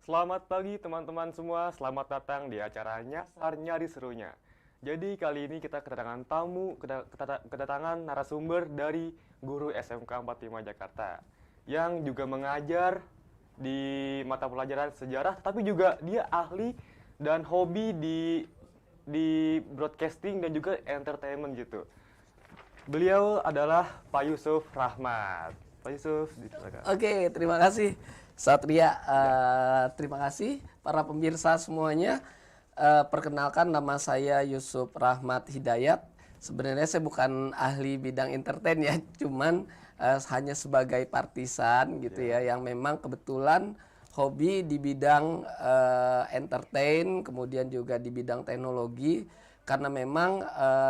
Selamat pagi teman-teman semua, selamat datang di acara Nyasar Nyari Serunya. Jadi kali ini kita kedatangan kedatangan narasumber dari guru SMK 45 Jakarta yang juga mengajar di mata pelajaran sejarah, tapi juga dia ahli dan hobi di broadcasting dan juga entertainment gitu. Beliau adalah Pak Yusuf Rahmat. Pak Yusuf, silakan. Oke, terima kasih Satria. Ya. Terima kasih para pemirsa semuanya. Perkenalkan, nama saya Yusuf Rahmat Hidayat. Sebenarnya saya bukan ahli bidang entertain ya, cuman hanya sebagai partisan gitu ya, yang memang kebetulan hobi di bidang entertain, kemudian juga di bidang teknologi. Karena memang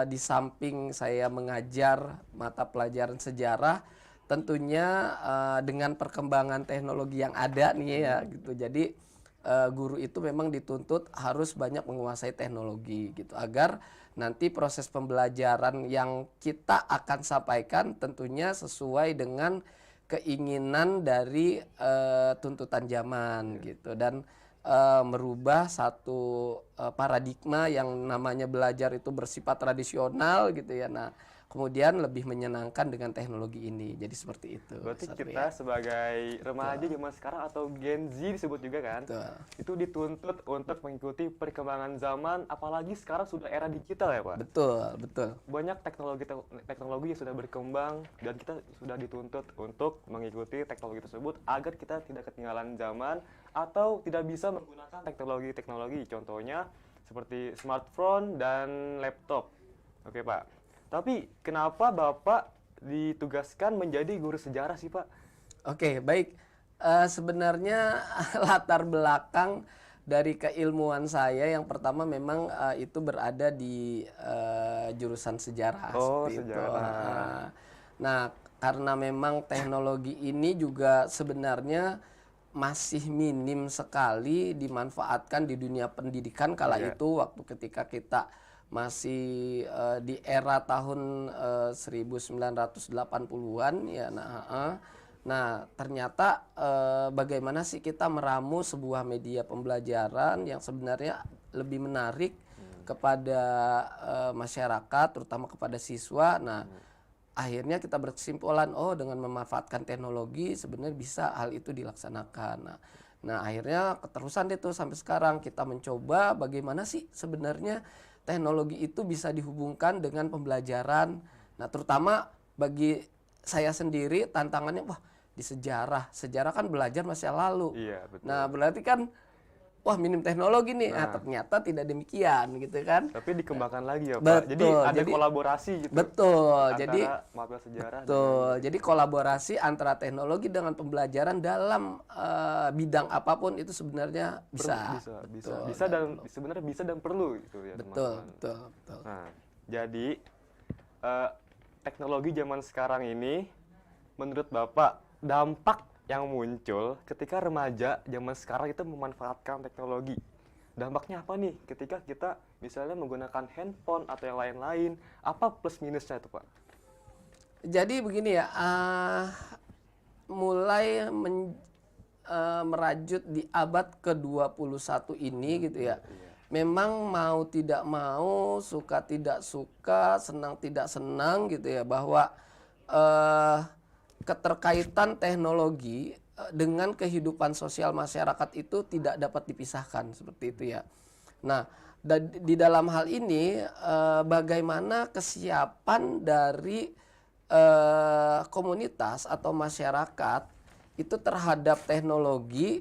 di samping saya mengajar mata pelajaran sejarah, tentunya dengan perkembangan teknologi yang ada nih ya gitu. Jadi guru itu memang dituntut harus banyak menguasai teknologi gitu, agar nanti proses pembelajaran yang kita akan sampaikan tentunya sesuai dengan keinginan dari tuntutan zaman gitu, dan merubah satu paradigma yang namanya belajar itu bersifat tradisional gitu ya. Nah, kemudian lebih menyenangkan dengan teknologi ini. Jadi seperti itu. Berarti Satria. kita sebagai remaja Betul. zaman sekarang atau Gen Z disebut juga kan, Betul. itu dituntut untuk mengikuti perkembangan zaman, apalagi sekarang sudah era digital ya Pak. Betul, betul. Banyak teknologi yang sudah berkembang dan kita sudah dituntut untuk mengikuti teknologi tersebut agar kita tidak ketinggalan zaman atau tidak bisa menggunakan teknologi-teknologi. Contohnya seperti smartphone dan laptop. Oke Pak. Tapi kenapa Bapak ditugaskan menjadi guru sejarah sih Pak? Oke, baik. Sebenarnya latar belakang dari keilmuan saya yang pertama memang itu berada di jurusan sejarah Oh, seperti itu. sejarah. Nah, karena memang teknologi ini juga sebenarnya masih minim sekali dimanfaatkan di dunia pendidikan kala Iya. itu, waktu ketika kita masih di era tahun 1980-an ya. Nah, ternyata bagaimana sih kita meramu sebuah media pembelajaran yang sebenarnya lebih menarik kepada masyarakat, terutama kepada siswa. Nah, akhirnya kita berkesimpulan, oh dengan memanfaatkan teknologi sebenarnya bisa hal itu dilaksanakan. Nah, akhirnya keterusan itu sampai sekarang kita mencoba bagaimana sih sebenarnya teknologi itu bisa dihubungkan dengan pembelajaran. Nah, terutama bagi saya sendiri tantangannya, wah di sejarah kan belajar masa lalu. Iya, Nah, betul. berarti kan wah minim teknologi nih. Nah, Nah, ternyata tidak demikian gitu kan. tapi dikembangkan lagi ya Pak. Jadi Betul. ada Jadi kolaborasi gitu betul. Jadi antara mata sejarah dengan betul. Jadi kolaborasi antara teknologi dengan pembelajaran dalam bidang apapun itu sebenarnya bisa. Betul. bisa dan sebenarnya bisa dan perlu gitu ya Betul, teman-teman. betul, betul. Nah, jadi eh, teknologi zaman sekarang ini menurut Bapak dampak yang muncul ketika remaja zaman sekarang itu memanfaatkan teknologi. Dampaknya apa nih ketika kita misalnya menggunakan handphone atau yang lain-lain? Apa plus minusnya itu, Pak? Jadi begini ya, mulai merajut di abad ke-21 ini gitu ya. Memang mau tidak mau, suka tidak suka, senang tidak senang gitu ya, bahwa keterkaitan teknologi dengan kehidupan sosial masyarakat itu tidak dapat dipisahkan seperti itu ya. Nah, di dalam hal ini bagaimana kesiapan dari komunitas atau masyarakat itu terhadap teknologi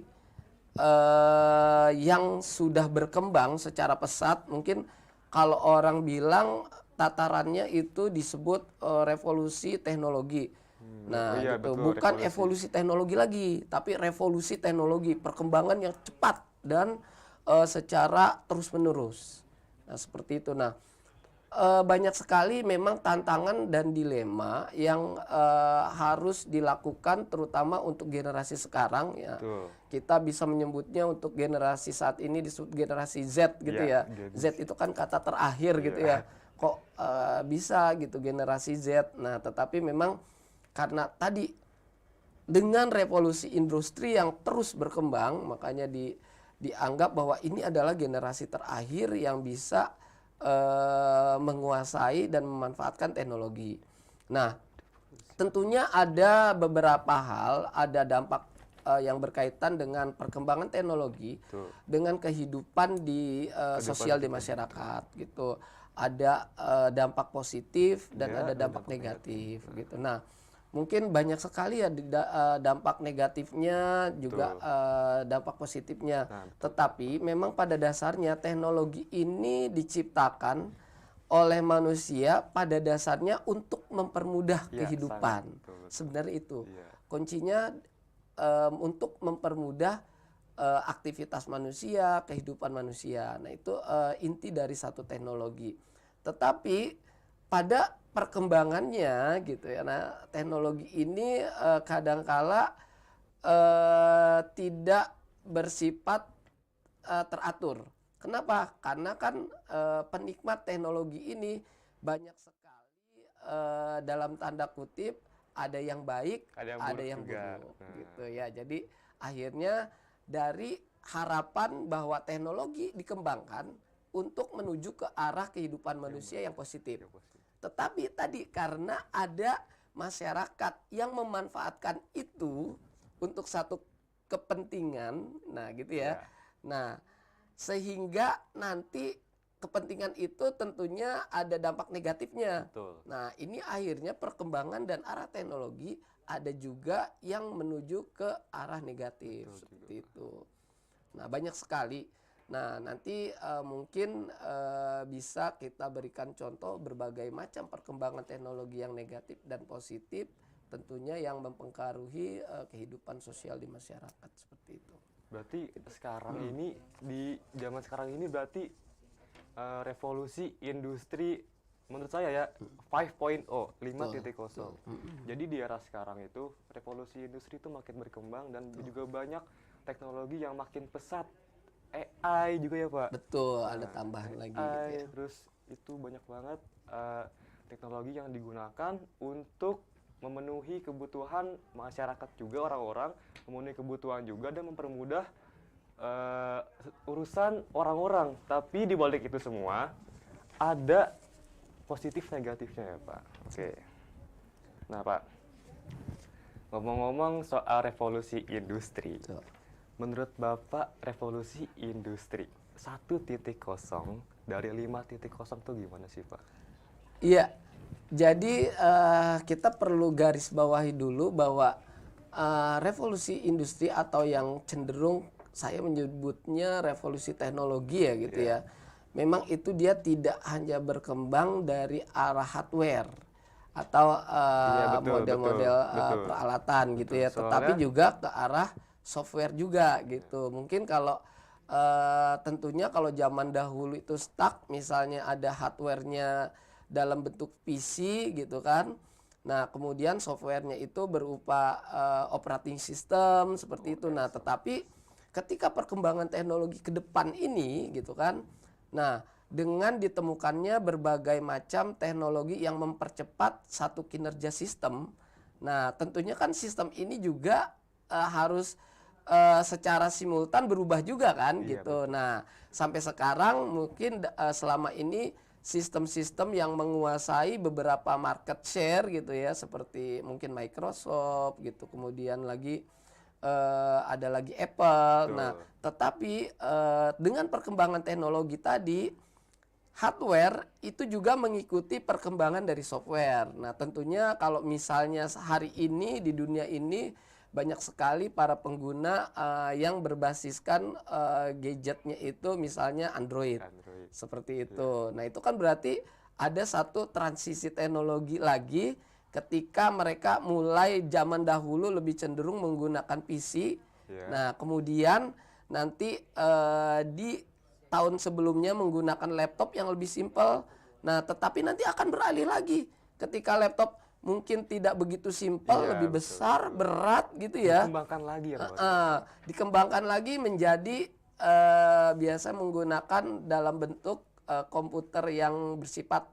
yang sudah berkembang secara pesat. Mungkin kalau orang bilang tatarannya itu disebut revolusi teknologi. Oh Nah, iya gitu. betul Bukan revolusi. evolusi teknologi lagi, tapi revolusi teknologi, perkembangan yang cepat dan secara terus-menerus. Nah, seperti itu. Nah, banyak sekali memang tantangan dan dilema yang harus dilakukan terutama untuk generasi sekarang ya. Betul. Kita bisa menyebutnya untuk generasi saat ini disebut generasi Z gitu Iya, ya. Gen Z. Z itu kan kata terakhir gitu Iya. ya. Kok bisa gitu generasi Z. Nah, tetapi memang karena tadi dengan revolusi industri yang terus berkembang, makanya dianggap bahwa ini adalah generasi terakhir yang bisa menguasai dan memanfaatkan teknologi. Nah, tentunya ada beberapa hal, ada dampak yang berkaitan dengan perkembangan teknologi Betul. dengan kehidupan di sosial di masyarakat gitu. Ada dampak positif dan Ya, ada ada dampak dampak negatif gitu. Nah, mungkin banyak sekali ya dampak negatifnya juga Betul. dampak positifnya. Nah, betul. Tetapi memang pada dasarnya teknologi ini diciptakan oleh manusia pada dasarnya untuk mempermudah Ya, kehidupan. sangat betul, betul. Sebenarnya itu Iya. kuncinya, untuk mempermudah aktivitas manusia, kehidupan manusia. Nah, itu inti dari satu teknologi. Tetapi pada perkembangannya gitu ya. Nah, teknologi ini kadangkala tidak bersifat teratur. Kenapa? Karena kan penikmat teknologi ini banyak sekali dalam tanda kutip ada yang baik, Ada yang ada buruk yang juga. buruk Nah, gitu ya. Jadi akhirnya dari harapan bahwa teknologi dikembangkan untuk menuju ke arah kehidupan manusia yang positif. ya positif. Tetapi tadi karena ada masyarakat yang memanfaatkan itu untuk satu kepentingan, nah gitu ya. Ya, Nah, sehingga nanti kepentingan itu tentunya ada dampak negatifnya. betul. Nah, ini akhirnya perkembangan dan arah teknologi ada juga yang menuju ke arah negatif Betul seperti itu. Nah, banyak sekali. Nah, nanti mungkin bisa kita berikan contoh berbagai macam perkembangan teknologi yang negatif dan positif, tentunya yang mempengaruhi kehidupan sosial di masyarakat seperti itu. Berarti sekarang ini di zaman sekarang ini berarti revolusi industri menurut saya ya 5.0, 5.0. Jadi di era sekarang itu revolusi industri itu makin berkembang dan juga banyak teknologi yang makin pesat. AI juga ya Pak. Betul, ada Nah, tambahan lagi AI, gitu ya. terus itu banyak banget teknologi yang digunakan untuk memenuhi kebutuhan masyarakat juga, orang-orang memenuhi kebutuhan juga dan mempermudah urusan orang-orang. Tapi di balik itu semua ada positif negatifnya ya Pak. Oke. Nah Pak, ngomong-ngomong soal revolusi industri, Betul. menurut Bapak revolusi industri 1.0 dari 5.0 itu gimana sih Pak? Iya, jadi kita perlu garis bawahi dulu bahwa revolusi industri atau yang cenderung saya menyebutnya revolusi teknologi ya gitu ya. Memang itu dia tidak hanya berkembang dari arah hardware atau Iya, betul, model-model betul. peralatan gitu ya, tetapi Soalnya juga ke arah software juga gitu. Mungkin kalau tentunya kalau zaman dahulu itu stuck, misalnya ada hardware-nya dalam bentuk PC gitu kan. Nah, kemudian softwarenya itu berupa operating system seperti itu. Nah, tetapi ketika perkembangan teknologi ke depan ini gitu kan. Nah, dengan ditemukannya berbagai macam teknologi yang mempercepat satu kinerja sistem. Nah, tentunya kan sistem ini juga harus secara simultan berubah juga kan Iya, gitu. betul. Nah, sampai sekarang mungkin selama ini sistem-sistem yang menguasai beberapa market share gitu ya, seperti mungkin Microsoft gitu, kemudian lagi ada lagi Apple. Betul. Nah, tetapi dengan perkembangan teknologi tadi, hardware itu juga mengikuti perkembangan dari software. Nah, tentunya kalau misalnya hari ini di dunia ini banyak sekali para pengguna yang berbasiskan gadgetnya itu misalnya Android. Android. Seperti itu. Nah, itu kan berarti ada satu transisi teknologi lagi ketika mereka mulai zaman dahulu lebih cenderung menggunakan PC. Iya. Nah, kemudian nanti di tahun sebelumnya menggunakan laptop yang lebih simpel. Nah, tetapi nanti akan beralih lagi ketika laptop mungkin tidak begitu simpel, Iya, lebih betul, besar, berat gitu ya. Dikembangkan lagi ya Pak? Dikembangkan lagi menjadi biasa menggunakan dalam bentuk komputer yang bersifat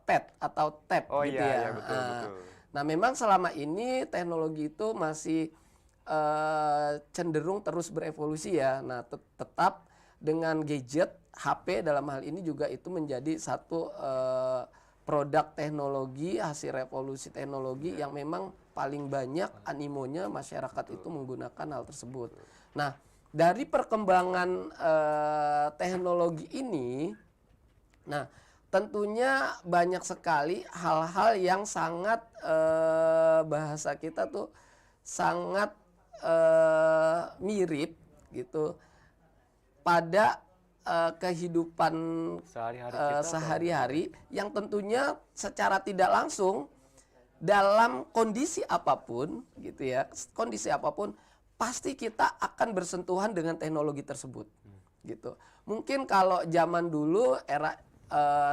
pad atau tab Oh gitu iya, ya. iya betul, betul. Nah, memang selama ini teknologi itu masih cenderung terus berevolusi ya. Nah, tetap dengan gadget, HP dalam hal ini juga itu menjadi satu produk teknologi, hasil revolusi teknologi yang memang paling banyak animonya masyarakat itu menggunakan hal tersebut. Nah, dari perkembangan teknologi ini, nah tentunya banyak sekali hal-hal yang sangat bahasa kita tuh sangat mirip gitu pada kehidupan sehari-hari yang tentunya secara tidak langsung dalam kondisi apapun gitu ya, kondisi apapun pasti kita akan bersentuhan dengan teknologi tersebut gitu. Mungkin kalau zaman dulu era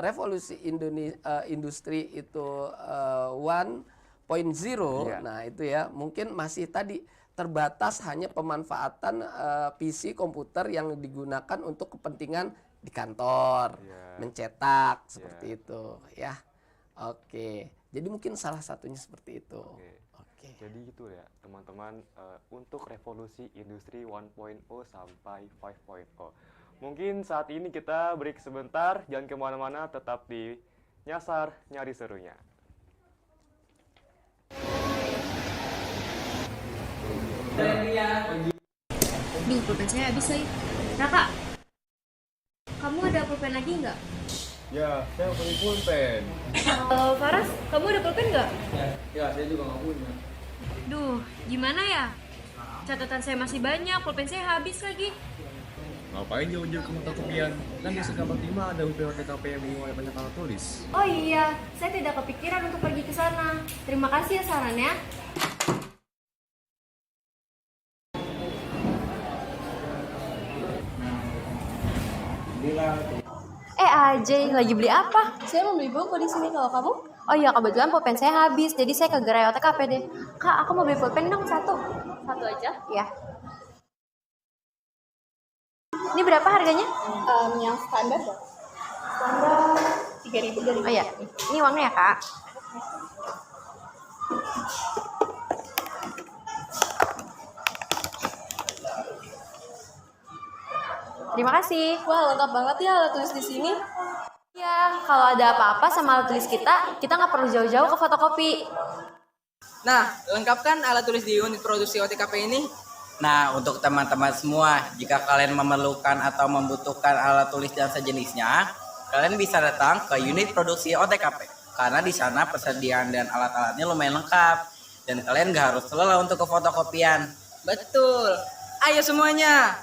revolusi industri itu 1.0, nah itu ya mungkin masih tadi terbatas hanya pemanfaatan PC komputer yang digunakan untuk kepentingan di kantor, mencetak seperti itu ya. Oke, jadi mungkin salah satunya seperti itu. Oke. Jadi gitu ya teman-teman, untuk revolusi industri 1.0 sampai 5.0. Mungkin saat ini kita break sebentar, jangan kemana-mana, tetap di Nyasar Nyari Serunya. Duh, pulpen saya habis lagi. Raka, kamu ada pulpen lagi nggak? Ya, saya punya pulpen. Faras, kamu ada pulpen nggak? Ya, saya juga nggak punya. Duh, gimana ya? Catatan saya masih banyak, pulpen saya habis lagi. Ngapain jauh-jauh ke fotokopian? Kan di Sekabak 5 ada UPOTKP yang mulai banyak alat tulis. Oh iya, saya tidak kepikiran untuk pergi ke sana. Terima kasih ya sarannya. Ajay, lagi beli apa? Saya mau beli buku di sini, kalau kamu? Oh iya, kebetulan pulpen saya habis, jadi saya ke gerai OTKP deh. Kak, aku mau beli pulpen dong satu. Satu aja. Ya. Ini berapa harganya? Yang standar ya? Standar 3.000. Oh iya, ini uangnya ya kak. Terima kasih. Wah, lengkap banget ya alat tulis di sini. Ya, kalau ada apa-apa sama alat tulis kita nggak perlu jauh-jauh ke fotokopi. Nah, lengkapkan alat tulis di unit produksi OTKP ini. Nah, untuk teman-teman semua, jika kalian memerlukan atau membutuhkan alat tulis dan sejenisnya, kalian bisa datang ke unit produksi OTKP. Karena di sana persediaan dan alat-alatnya lumayan lengkap. Dan kalian gak harus lelah untuk ke fotokopian. Betul. Ayo semuanya,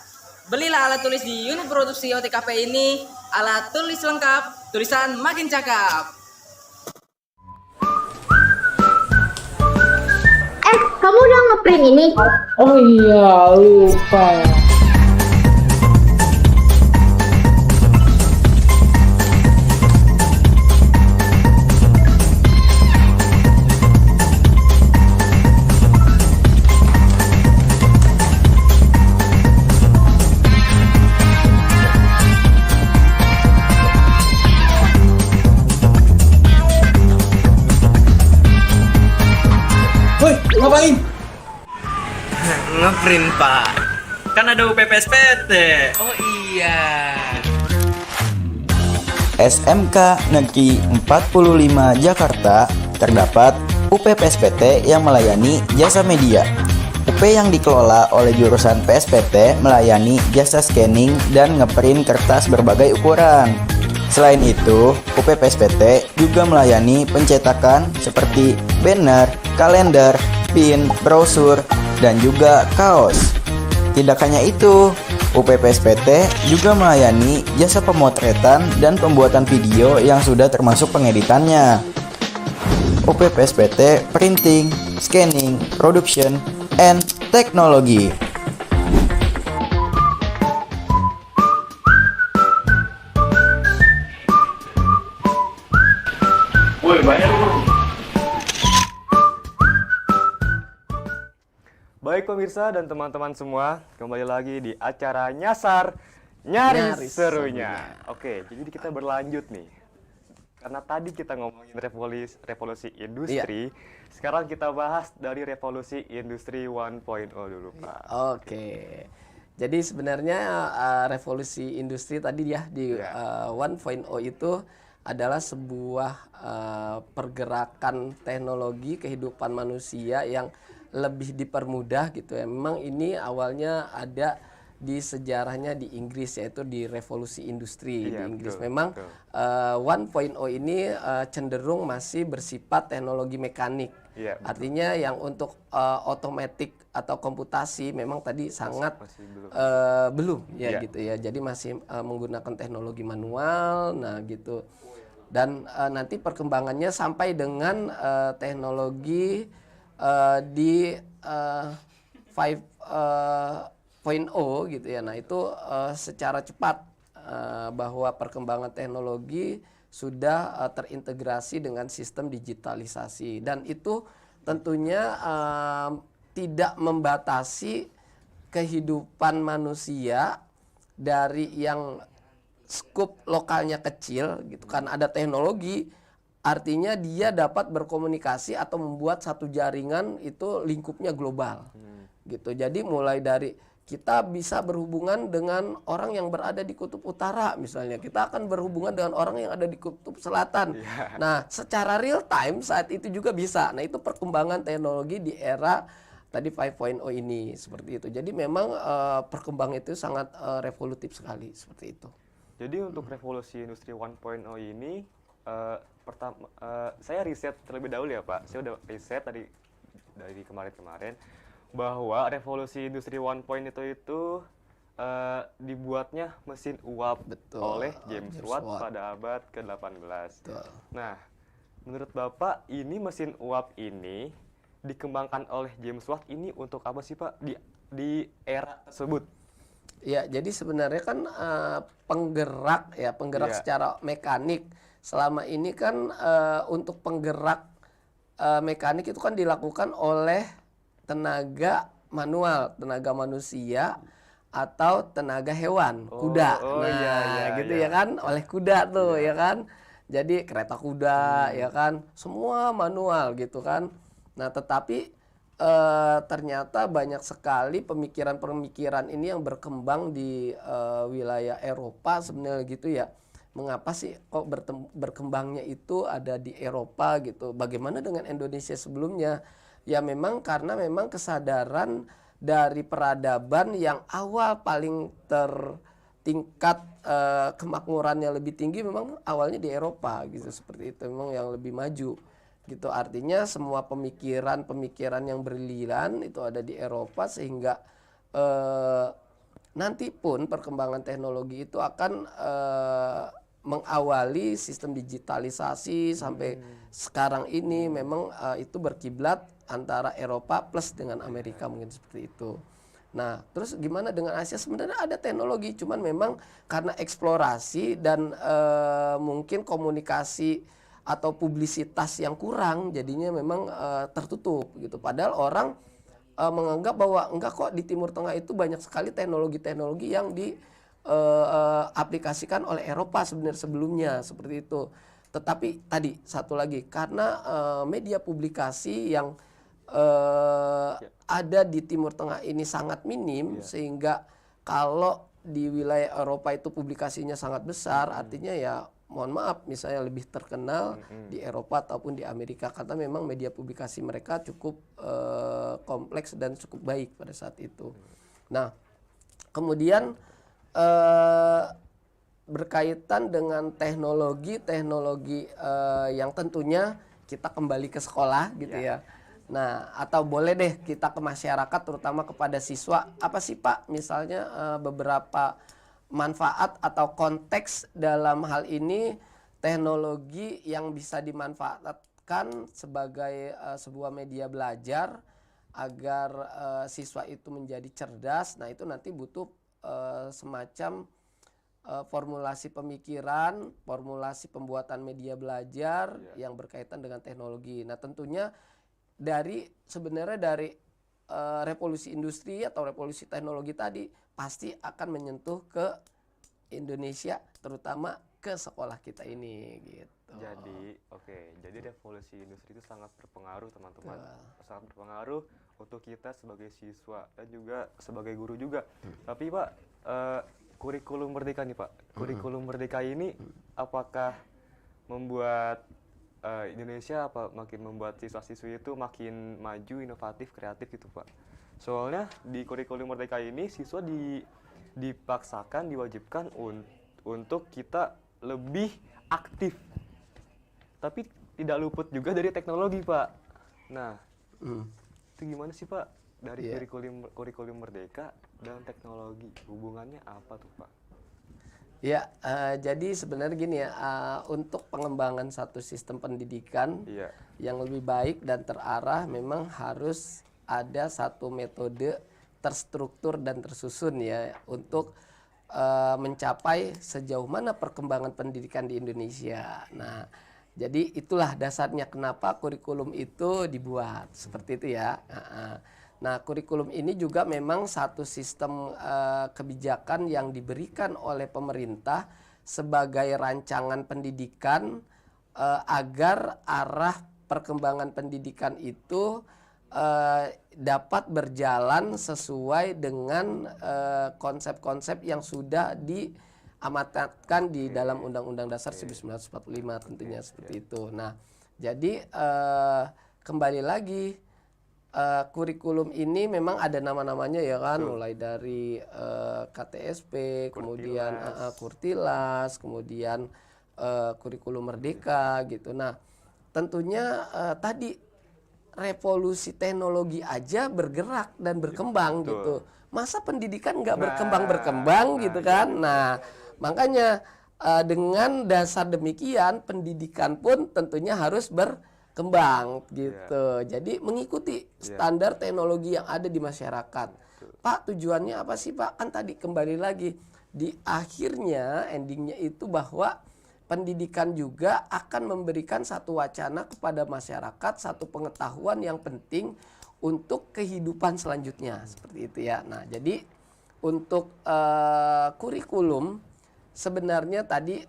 belilah alat tulis di unit produksi OTKP ini. Alat tulis lengkap, tulisan makin cakep. Kamu udah ngeprint ini? Oh iya, lupa. Woi, ngapain? Ngeprint, Pak. Kan ada UPPSPT. Oh iya. SMK Negeri 45 Jakarta terdapat UPPSPT yang melayani jasa media. UP yang dikelola oleh jurusan PSPT melayani jasa scanning dan ngeprint kertas berbagai ukuran. Selain itu, UPPSPT juga melayani pencetakan seperti banner, kalender, pin, brosur, dan juga kaos. Tidak hanya itu, UPPSPT juga melayani jasa pemotretan dan pembuatan video yang sudah termasuk pengeditannya. UPPSPT Printing, Scanning, Production, and Technology. Woi, bayar dulu. Baik pemirsa dan teman-teman semua, kembali lagi di acara Nyasar Nyari Serunya. Oke, jadi kita berlanjut nih. Karena tadi kita ngomongin revolusi industri, sekarang kita bahas dari revolusi industri 1.0 dulu, Pak. Oke. Jadi sebenarnya revolusi industri tadi ya di 1.0 itu adalah sebuah pergerakan teknologi kehidupan manusia yang lebih dipermudah gitu ya. Memang ini awalnya ada di sejarahnya di Inggris, yaitu di revolusi industri di Inggris. Memang 1.0 ini cenderung masih bersifat teknologi mekanik. Artinya yang untuk otomatik atau komputasi memang tadi sangat belum ya gitu ya. Jadi masih menggunakan teknologi manual, nah gitu. Dan nanti perkembangannya sampai dengan teknologi di 5.0 gitu ya. Nah itu secara cepat bahwa perkembangan teknologi sudah terintegrasi dengan sistem digitalisasi, dan itu tentunya tidak membatasi kehidupan manusia dari yang skup lokalnya kecil gitu kan. Ada teknologi, artinya dia dapat berkomunikasi atau membuat satu jaringan itu lingkupnya global gitu. Jadi mulai dari kita bisa berhubungan dengan orang yang berada di kutub utara misalnya, kita akan berhubungan dengan orang yang ada di kutub selatan. Nah secara real time saat itu juga bisa. Nah itu perkembangan teknologi di era tadi 5.0 ini seperti itu. Jadi memang perkembangan itu sangat revolutif sekali seperti itu. Jadi untuk revolusi industri 1.0 ini pertama saya riset terlebih dahulu ya Pak. Saya udah riset dari kemarin-kemarin bahwa revolusi industri 1.0 itu dibuatnya mesin uap oleh James Watt pada abad ke-18. Nah, menurut Bapak ini mesin uap ini dikembangkan oleh James Watt ini untuk apa sih Pak di era tersebut? Ya, jadi sebenarnya kan penggerak secara mekanik. Selama ini kan untuk penggerak mekanik itu kan dilakukan oleh tenaga manual, tenaga manusia atau tenaga hewan, kuda. Ya kan, oleh kuda tuh ya kan. Jadi kereta kuda ya kan, semua manual gitu kan. Nah, tetapi ternyata banyak sekali pemikiran-pemikiran ini yang berkembang di wilayah Eropa sebenarnya gitu ya. Mengapa sih kok berkembangnya itu ada di Eropa gitu? Bagaimana dengan Indonesia sebelumnya? Ya memang karena memang kesadaran dari peradaban yang awal paling tingkat kemakmurannya lebih tinggi memang awalnya di Eropa gitu, seperti itu, memang yang lebih maju gitu. Artinya semua pemikiran yang brilian itu ada di Eropa, sehingga nanti pun perkembangan teknologi itu akan mengawali sistem digitalisasi sampai sekarang ini memang itu berkiblat antara Eropa plus dengan Amerika, mungkin seperti itu. Nah, terus gimana dengan Asia? Sebenarnya ada teknologi, cuman memang karena eksplorasi dan mungkin komunikasi atau publisitas yang kurang, jadinya memang tertutup gitu. Padahal orang menganggap bahwa enggak kok, di Timur Tengah itu banyak sekali teknologi-teknologi yang diaplikasikan oleh Eropa sebenarnya sebelumnya, seperti itu. Tetapi tadi satu lagi, karena media publikasi yang ada di Timur Tengah ini sangat minim, sehingga kalau di wilayah Eropa itu publikasinya sangat besar, artinya ya mohon maaf misalnya lebih terkenal di Eropa ataupun di Amerika, karena memang media publikasi mereka cukup kompleks dan cukup baik pada saat itu. Nah, kemudian berkaitan dengan teknologi yang tentunya kita kembali ke sekolah gitu ya. Nah, atau boleh deh kita ke masyarakat, terutama kepada siswa. Apa sih Pak misalnya beberapa manfaat atau konteks dalam hal ini teknologi yang bisa dimanfaatkan sebagai sebuah media belajar agar siswa itu menjadi cerdas. Nah, itu nanti butuh semacam formulasi pemikiran, formulasi pembuatan media belajar yang berkaitan dengan teknologi. Nah, tentunya sebenarnya dari revolusi industri atau revolusi teknologi tadi pasti akan menyentuh ke Indonesia, terutama ke sekolah kita ini gitu. Jadi revolusi industri itu sangat berpengaruh teman-teman, sangat berpengaruh untuk kita sebagai siswa dan juga sebagai guru juga. Tapi Pak, kurikulum merdeka nih Pak, kurikulum merdeka ini apakah membuat Indonesia makin membuat siswa-siswi itu makin maju, inovatif, kreatif gitu Pak? Soalnya di kurikulum merdeka ini siswa dipaksakan, diwajibkan untuk kita lebih aktif, tapi tidak luput juga dari teknologi Pak. Nah, itu gimana sih Pak dari kurikulum merdeka dan teknologi, hubungannya apa tuh Pak? Ya, jadi sebenarnya gini ya, untuk pengembangan satu sistem pendidikan yang lebih baik dan terarah memang harus ada satu metode terstruktur dan tersusun ya untuk mencapai sejauh mana perkembangan pendidikan di Indonesia. Nah, jadi itulah dasarnya kenapa kurikulum itu dibuat seperti itu ya. Nah, kurikulum ini juga memang satu sistem kebijakan yang diberikan oleh pemerintah sebagai rancangan pendidikan agar arah perkembangan pendidikan itu dapat berjalan sesuai dengan konsep-konsep yang sudah diamanatkan di dalam Undang-Undang Dasar 1945 tentunya seperti itu. Nah, jadi kembali lagi kurikulum ini memang ada nama-namanya ya kan, mulai dari KTSP, kemudian Kurtilas, kemudian kurikulum merdeka gitu. Nah, tentunya tadi revolusi teknologi aja bergerak dan berkembang gitu. Masa pendidikan nggak berkembang gitu kan? Nah, makanya dengan dasar demikian pendidikan pun tentunya harus berkembang gitu. Jadi mengikuti standar teknologi yang ada di masyarakat. Pak, tujuannya apa sih Pak? Kan tadi kembali lagi di akhirnya endingnya itu bahwa pendidikan juga akan memberikan satu wacana kepada masyarakat, satu pengetahuan yang penting untuk kehidupan selanjutnya seperti itu ya. Nah, jadi untuk kurikulum sebenarnya tadi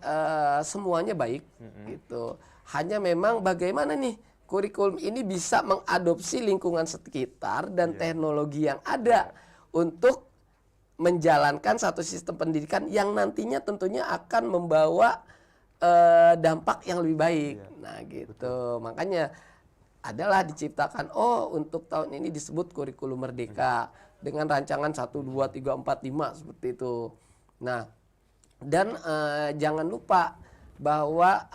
semuanya baik gitu. Hanya memang bagaimana nih kurikulum ini bisa mengadopsi lingkungan sekitar dan teknologi yang ada untuk menjalankan satu sistem pendidikan yang nantinya tentunya akan membawa dampak yang lebih baik. Nah gitu. Makanya adalah diciptakan untuk tahun ini disebut kurikulum merdeka dengan rancangan 1, 2, 3, 4, 5 seperti itu. Nah, dan jangan lupa bahwa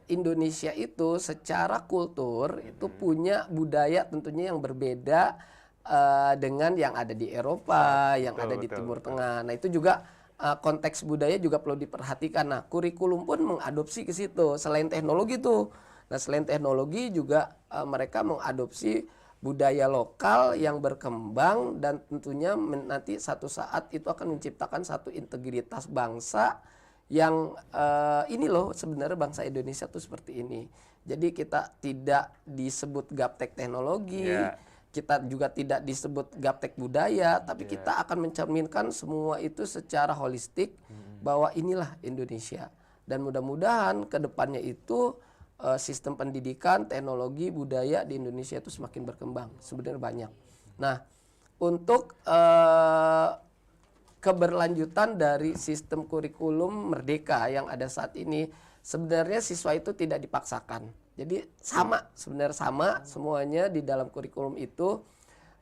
Indonesia itu secara kultur itu punya budaya tentunya yang berbeda dengan yang ada di Eropa, yang ada di Timur Tengah. Nah, itu juga konteks budaya juga perlu diperhatikan. Nah, kurikulum pun mengadopsi ke situ. Selain teknologi tuh, nah selain teknologi juga mereka mengadopsi budaya lokal yang berkembang dan tentunya nanti satu saat itu akan menciptakan satu integritas bangsa yang ini loh sebenarnya bangsa Indonesia tuh seperti ini. Jadi kita tidak disebut gaptek teknologi. Kita juga tidak disebut gaptek budaya, tapi kita akan mencerminkan semua itu secara holistik bahwa inilah Indonesia. Dan mudah-mudahan ke depannya itu sistem pendidikan, teknologi, budaya di Indonesia itu semakin berkembang. Sebenarnya banyak. Nah, untuk keberlanjutan dari sistem kurikulum merdeka yang ada saat ini, sebenarnya siswa itu tidak dipaksakan. Jadi sebenarnya sama semuanya di dalam kurikulum itu,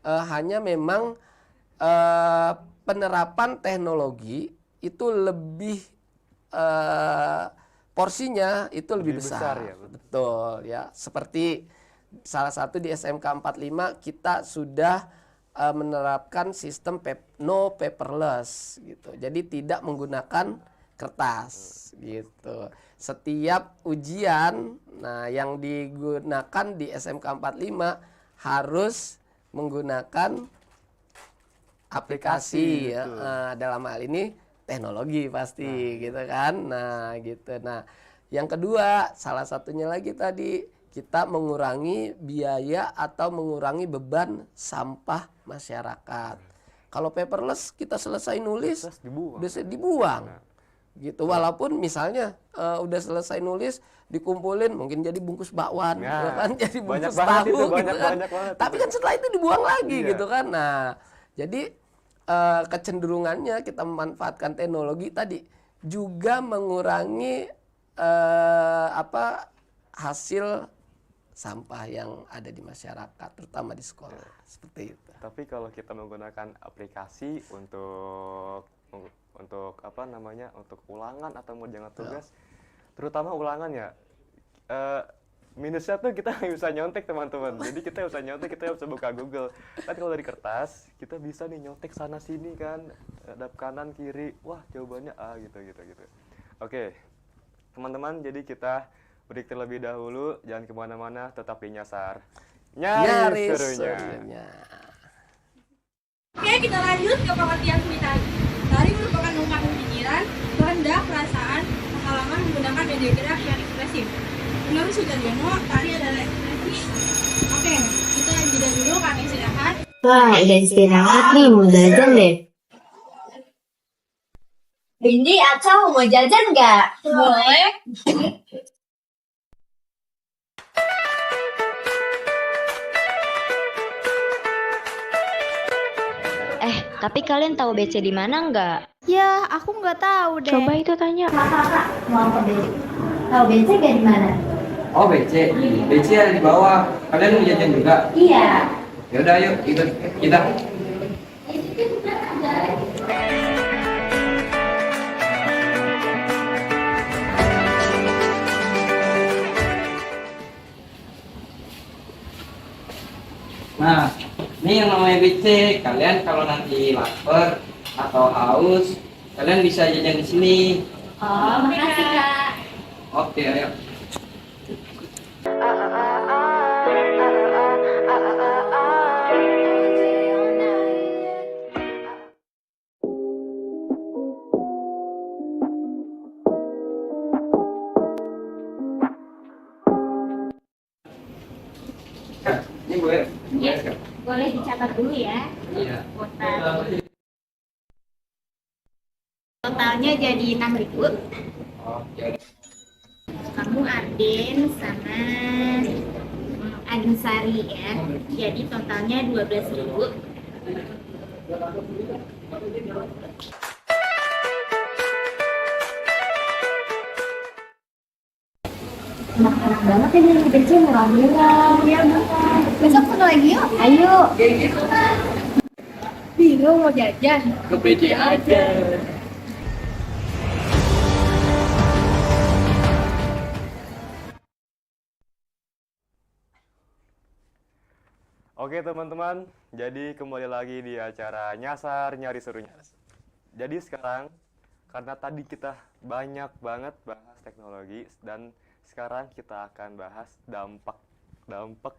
hanya memang penerapan teknologi itu lebih porsinya itu lebih besar ya, betul ya. Seperti salah satu di SMK 45 kita sudah menerapkan sistem no paperless gitu. Jadi tidak menggunakan kertas gitu. Setiap ujian yang digunakan di SMK 45 harus menggunakan aplikasi ya. Dalam hal ini teknologi pasti gitu kan. Nah, gitu. Nah, yang kedua salah satunya lagi tadi kita mengurangi biaya atau mengurangi beban sampah masyarakat. Kalau paperless kita selesai nulis bisa dibuang. gitu. Walaupun misalnya udah selesai nulis dikumpulin mungkin jadi bungkus bakwan, ya kan, jadi bungkus tahu gitu kan. Tapi kan setelah itu dibuang lagi gitu kan. Nah, jadi kecenderungannya kita memanfaatkan teknologi tadi juga mengurangi hasil sampah yang ada di masyarakat, terutama di sekolah, seperti itu. Tapi kalau kita menggunakan aplikasi untuk untuk ulangan atau mengerjakan tugas, terutama ulangan ya, minusnya tuh kita nggak bisa nyontek teman-teman. Jadi kita bisa nyontek, kita bisa buka Google. Kan kalau dari kertas kita bisa nih nyontek sana sini kan, hadap kanan kiri, wah jawabannya A gitu. Oke, teman-teman, jadi kita break terlebih dahulu, jangan kemana-mana, tetap di Nyasar Nyari Serunya. Oke, kita lanjut ke pengertian puisi. Tari merupakan ungkapan pikiran, kehendak, perasaan, pengalaman menggunakan media gerak yang ekspresif. Menurut Sudaryono, tari adalah ekspresi. Oke, kita jeda dulu, kami istirahat. Wah, udah istirahat nih, mau jajan deh. Bindi, Acau mau jajan nggak? Boleh. Tapi kalian tahu BC di mana nggak? Ya, aku nggak tahu deh. Coba itu tanya. Kakak, mau ke BC? Tahu BC gak di mana? Oh, BC. BC ada di bawah. Kalian mau jajan juga? Iya. Ya udah, yuk ikut kita. Nah, ini yang namanya BC. Kalian kalau nanti lapar atau haus, kalian bisa jajan di sini. Oh, makasih Kak. Oke, ayo. Ini boleh? Iya. Boleh dicatat dulu ya. Iya. Totalnya jadi 6.000. Oh, ya. Kamu Arden sama Adinsari ya. Jadi totalnya 12.000. Enak banget ya nih, BC murah-murah. Iya, bukan. Besok foto lagi yuk. Ayo. Bingung mau jajan. Ke BC aja. Oke teman-teman, jadi kembali lagi di acara Nyasar Nyari Serunya. Jadi sekarang, karena tadi kita banyak banget bahas teknologi, dan sekarang kita akan bahas dampak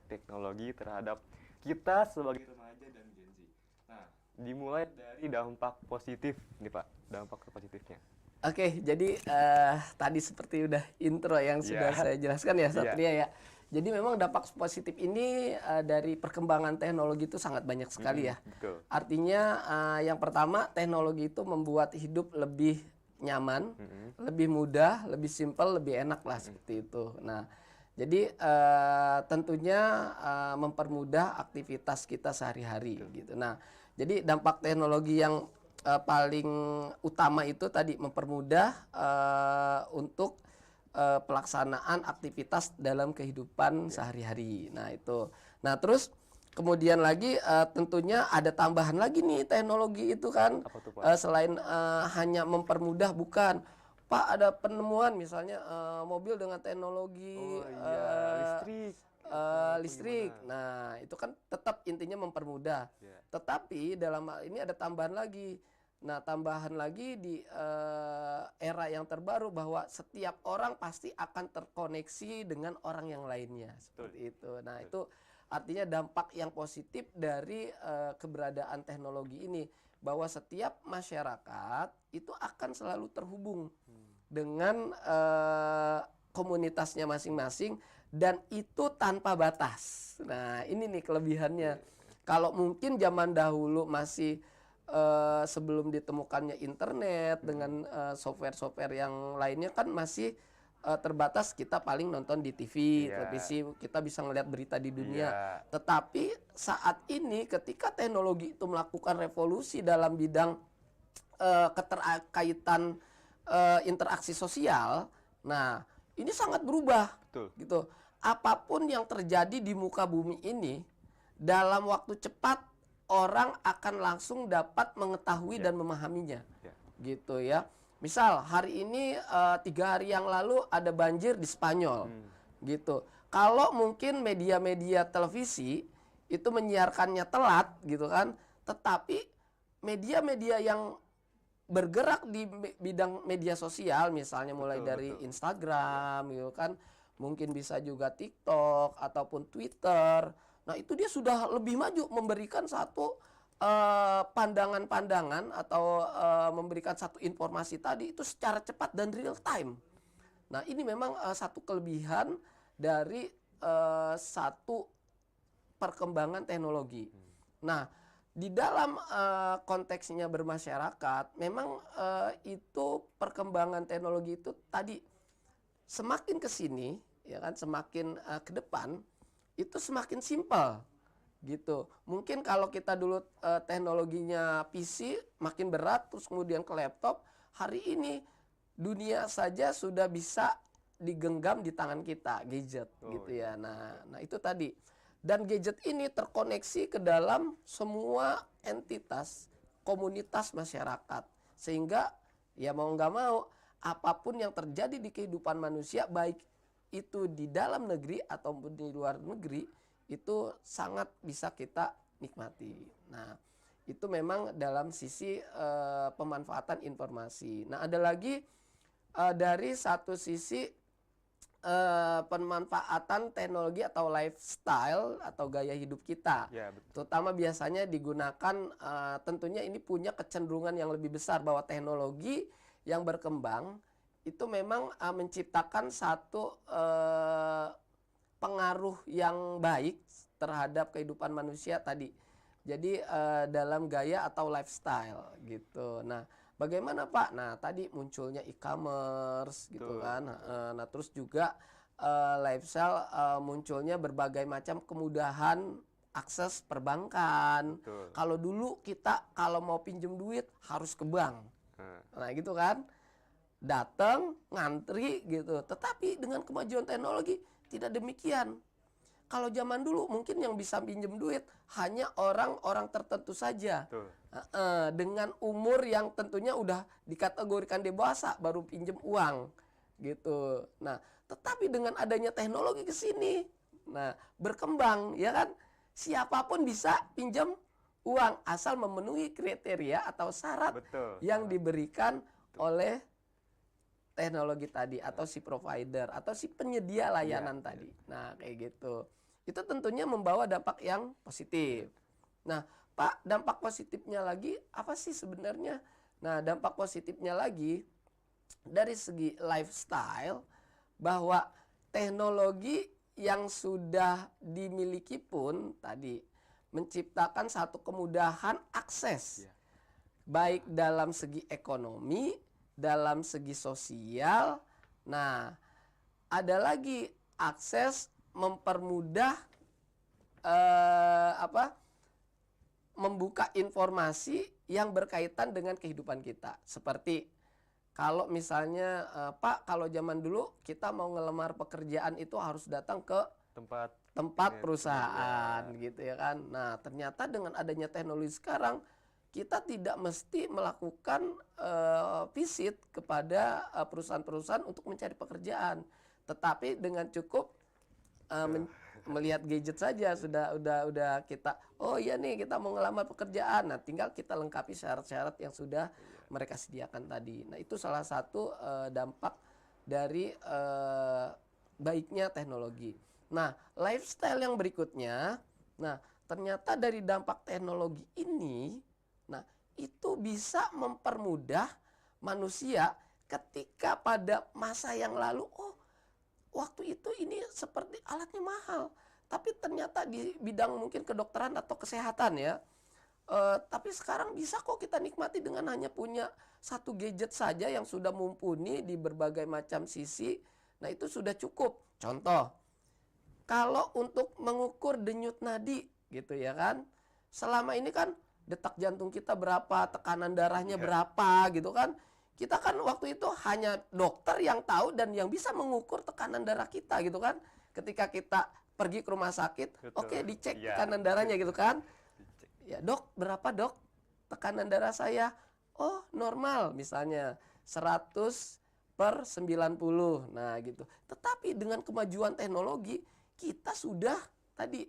teknologi terhadap kita sebagai remaja dan Gen Z. Nah, dimulai dari dampak positif nih Pak, dampak positifnya. Oke, jadi tadi seperti udah intro yang sudah saya jelaskan ya Satria ya. Jadi memang dampak positif ini dari perkembangan teknologi itu sangat banyak sekali ya. Betul. Artinya yang pertama, teknologi itu membuat hidup lebih nyaman, lebih mudah, lebih simpel, lebih enak lah seperti itu. Nah, jadi tentunya mempermudah aktivitas kita sehari-hari gitu. Nah, jadi dampak teknologi yang paling utama itu tadi mempermudah untuk pelaksanaan aktivitas dalam kehidupan sehari-hari. Nah, itu. Nah, terus kemudian lagi tentunya ada tambahan lagi nih teknologi itu kan. Apa tuh, Pak? Selain hanya mempermudah, bukan Pak, ada penemuan misalnya mobil dengan teknologi listrik. Nah, itu kan tetap intinya mempermudah. Tetapi dalam hal ini ada tambahan lagi. Nah, tambahan lagi di era yang terbaru bahwa setiap orang pasti akan terkoneksi dengan orang yang lainnya. Seperti itu. Nah, itu artinya dampak yang positif dari keberadaan teknologi ini. Bahwa setiap masyarakat itu akan selalu terhubung dengan komunitasnya masing-masing, dan itu tanpa batas. Nah, ini nih kelebihannya. Kalau mungkin zaman dahulu masih sebelum ditemukannya internet dengan software-software yang lainnya kan masih terbatas, kita paling nonton di TV, televisi, kita bisa ngelihat berita di dunia. Tetapi saat ini ketika teknologi itu melakukan revolusi dalam bidang keterkaitan interaksi sosial, nah ini sangat berubah. Betul. Gitu. Apapun yang terjadi di muka bumi ini dalam waktu cepat orang akan langsung dapat mengetahui dan memahaminya. Gitu ya. Misal hari ini 3 hari yang lalu ada banjir di Spanyol, gitu. Kalau mungkin media-media televisi itu menyiarkannya telat, gitu kan. Tetapi media-media yang bergerak di bidang media sosial, misalnya mulai dari Instagram, gitu kan, mungkin bisa juga TikTok ataupun Twitter. Nah itu dia sudah lebih maju memberikan satu pandangan-pandangan atau memberikan satu informasi tadi itu secara cepat dan real time. Nah ini memang satu kelebihan dari satu perkembangan teknologi. Nah di dalam konteksnya bermasyarakat, memang itu perkembangan teknologi itu tadi semakin ke sini, ya kan, semakin ke depan itu semakin simpel. Gitu. Mungkin kalau kita dulu teknologinya PC makin berat, terus kemudian ke laptop, hari ini dunia saja sudah bisa digenggam di tangan kita, gadget gitu ya. Nah itu tadi. Dan gadget ini terkoneksi ke dalam semua entitas komunitas masyarakat. Sehingga ya mau nggak mau apapun yang terjadi di kehidupan manusia, baik itu di dalam negeri ataupun di luar negeri, itu sangat bisa kita nikmati. Nah, itu memang dalam sisi pemanfaatan informasi. Nah, ada lagi dari satu sisi pemanfaatan teknologi atau lifestyle atau gaya hidup kita. Terutama biasanya digunakan, tentunya ini punya kecenderungan yang lebih besar bahwa teknologi yang berkembang itu memang menciptakan satu pengaruh yang baik terhadap kehidupan manusia tadi. Jadi dalam gaya atau lifestyle gitu. Nah, bagaimana Pak? Nah, tadi munculnya e-commerce gitu kan. Nah, terus juga lifestyle munculnya berbagai macam kemudahan akses perbankan. Kalau dulu kita kalau mau pinjem duit harus ke bank. Nah, gitu kan. Datang, ngantri gitu. Tetapi dengan kemajuan teknologi tidak demikian. Kalau zaman dulu mungkin yang bisa pinjam duit hanya orang-orang tertentu saja. Dengan umur yang tentunya udah dikategorikan dewasa baru pinjam uang gitu. Nah, tetapi dengan adanya teknologi ke sini, nah berkembang ya kan, siapapun bisa pinjam uang asal memenuhi kriteria atau syarat yang diberikan oleh teknologi tadi atau si provider atau si penyedia layanan tadi. Nah, kayak gitu. Itu tentunya membawa dampak yang positif. Nah, Pak, dampak positifnya lagi apa sih sebenarnya? Nah, dampak positifnya lagi dari segi lifestyle bahwa teknologi yang sudah dimiliki pun tadi menciptakan satu kemudahan akses. Baik dalam segi ekonomi, dalam segi sosial. Nah, ada lagi akses mempermudah membuka informasi yang berkaitan dengan kehidupan kita. Seperti kalau misalnya Pak, kalau zaman dulu kita mau ngelamar pekerjaan itu harus datang ke tempat perusahaan gitu ya kan. Nah, ternyata dengan adanya teknologi sekarang kita tidak mesti melakukan visit kepada perusahaan-perusahaan untuk mencari pekerjaan, tetapi dengan cukup melihat gadget saja sudah kita, oh iya nih kita mau ngelamar pekerjaan. Nah, tinggal kita lengkapi syarat-syarat yang sudah mereka sediakan tadi. Nah, itu salah satu dampak dari baiknya teknologi. Nah, lifestyle yang berikutnya, nah ternyata dari dampak teknologi ini, nah itu bisa mempermudah manusia ketika pada masa yang lalu, oh waktu itu ini seperti alatnya mahal, tapi ternyata di bidang mungkin kedokteran atau kesehatan ya, Tapi sekarang bisa kok kita nikmati dengan hanya punya satu gadget saja yang sudah mumpuni di berbagai macam sisi. Nah itu sudah cukup. Contoh, kalau untuk mengukur denyut nadi gitu ya kan, selama ini kan detak jantung kita berapa, tekanan darahnya berapa gitu kan. Kita kan waktu itu hanya dokter yang tahu dan yang bisa mengukur tekanan darah kita gitu kan. Ketika kita pergi ke rumah sakit, oke, dicek tekanan darahnya gitu kan. Ya dok, berapa dok tekanan darah saya? Oh normal misalnya 100/90. Nah gitu. Tetapi dengan kemajuan teknologi kita sudah tadi,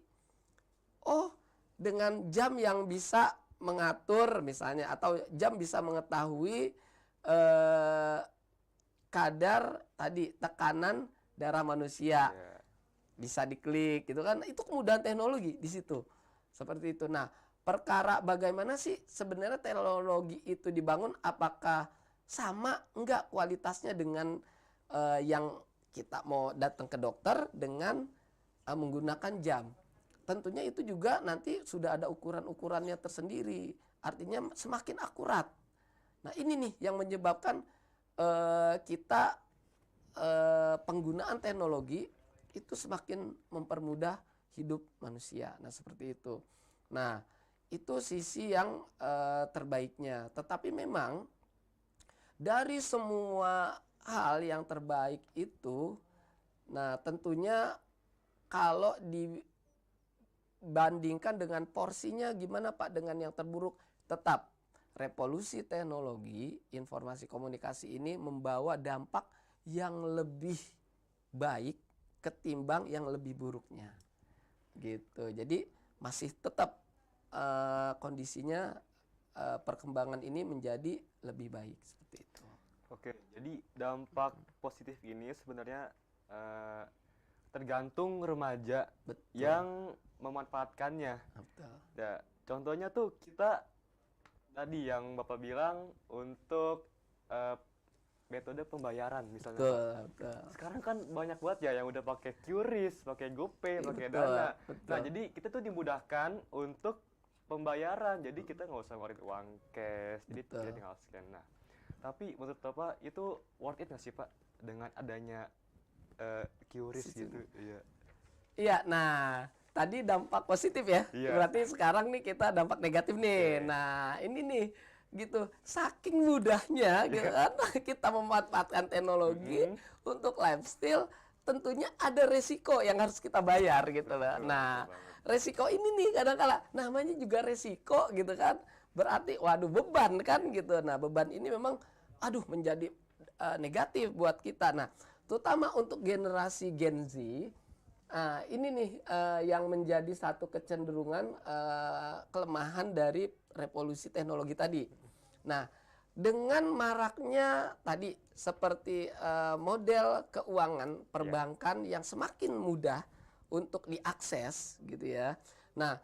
dengan jam yang bisa mengatur misalnya, atau jam bisa mengetahui kadar tadi tekanan darah manusia. Bisa diklik gitu kan. Itu kemudahan teknologi di situ. Seperti itu. Nah, perkara bagaimana sih sebenarnya teknologi itu dibangun, apakah sama enggak kualitasnya dengan yang kita mau datang ke dokter dengan menggunakan jam. Tentunya itu juga nanti sudah ada ukuran-ukurannya tersendiri. Artinya semakin akurat. Nah, ini nih yang menyebabkan kita penggunaan teknologi itu semakin mempermudah hidup manusia. Nah, seperti itu. Nah, itu sisi yang terbaiknya. Tetapi memang dari semua hal yang terbaik itu, nah tentunya kalau dibandingkan dengan porsinya gimana Pak dengan yang terburuk, tetap revolusi teknologi informasi komunikasi ini membawa dampak yang lebih baik ketimbang yang lebih buruknya. Gitu. Jadi masih tetap kondisinya perkembangan ini menjadi lebih baik seperti itu. Oke, jadi dampak positif ini sebenarnya tergantung remaja yang memanfaatkannya. Betul. Ya, contohnya tuh kita tadi yang Bapak bilang untuk metode pembayaran misalnya. Betul. Sekarang kan banyak banget ya yang udah pakai QRIS, pakai GoPay, pakai Dana. Nah, jadi kita tuh dimudahkan untuk pembayaran. Jadi kita nggak usah ngeluarin uang cash. Jadi kita tinggal scan. Nah, tapi menurut Bapak itu worth it nggak sih Pak dengan adanya QRIS gitu? Iya. Iya, nah tadi dampak positif ya. Berarti sekarang nih kita dampak negatif nih. Nah, ini nih gitu. Saking mudahnya gitu kan kita memanfaatkan teknologi untuk lifestyle, tentunya ada resiko yang harus kita bayar gitu loh. Nah, resiko ini nih kadang-kala namanya juga resiko gitu kan. Berarti waduh beban kan gitu. Nah, beban ini memang menjadi negatif buat kita. Nah, terutama untuk generasi Gen Z, ini nih yang menjadi satu kecenderungan kelemahan dari revolusi teknologi tadi. Nah, dengan maraknya tadi seperti model keuangan perbankan yang semakin mudah untuk diakses gitu ya. Nah,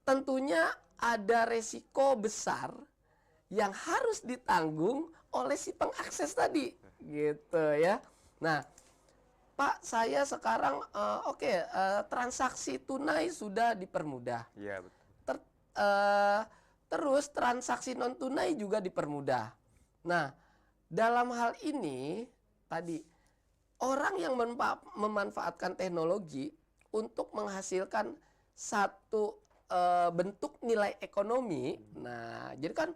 tentunya ada resiko besar yang harus ditanggung oleh si pengakses tadi gitu ya. Nah, Pak, saya sekarang transaksi tunai sudah dipermudah. Iya, betul. Terus transaksi non tunai juga dipermudah. Nah, dalam hal ini tadi orang yang memanfaatkan teknologi untuk menghasilkan satu bentuk nilai ekonomi. Nah, jadi kan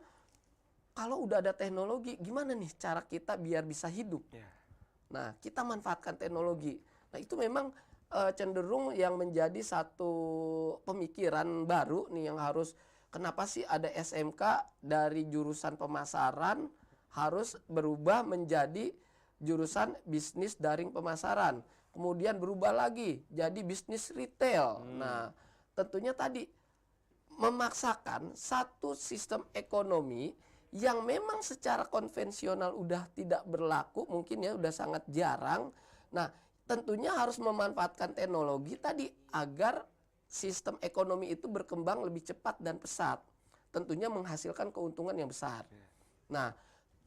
kalau udah ada teknologi, gimana nih cara kita biar bisa hidup? Nah, kita manfaatkan teknologi. Nah, itu memang cenderung yang menjadi satu pemikiran baru nih yang harus. Kenapa sih ada SMK dari jurusan pemasaran harus berubah menjadi jurusan bisnis daring pemasaran. Kemudian berubah lagi jadi bisnis retail. Nah, tentunya tadi memaksakan satu sistem ekonomi yang memang secara konvensional udah tidak berlaku, mungkin ya udah sangat jarang. Nah, tentunya harus memanfaatkan teknologi tadi agar sistem ekonomi itu berkembang lebih cepat dan pesat. Tentunya menghasilkan keuntungan yang besar. Nah,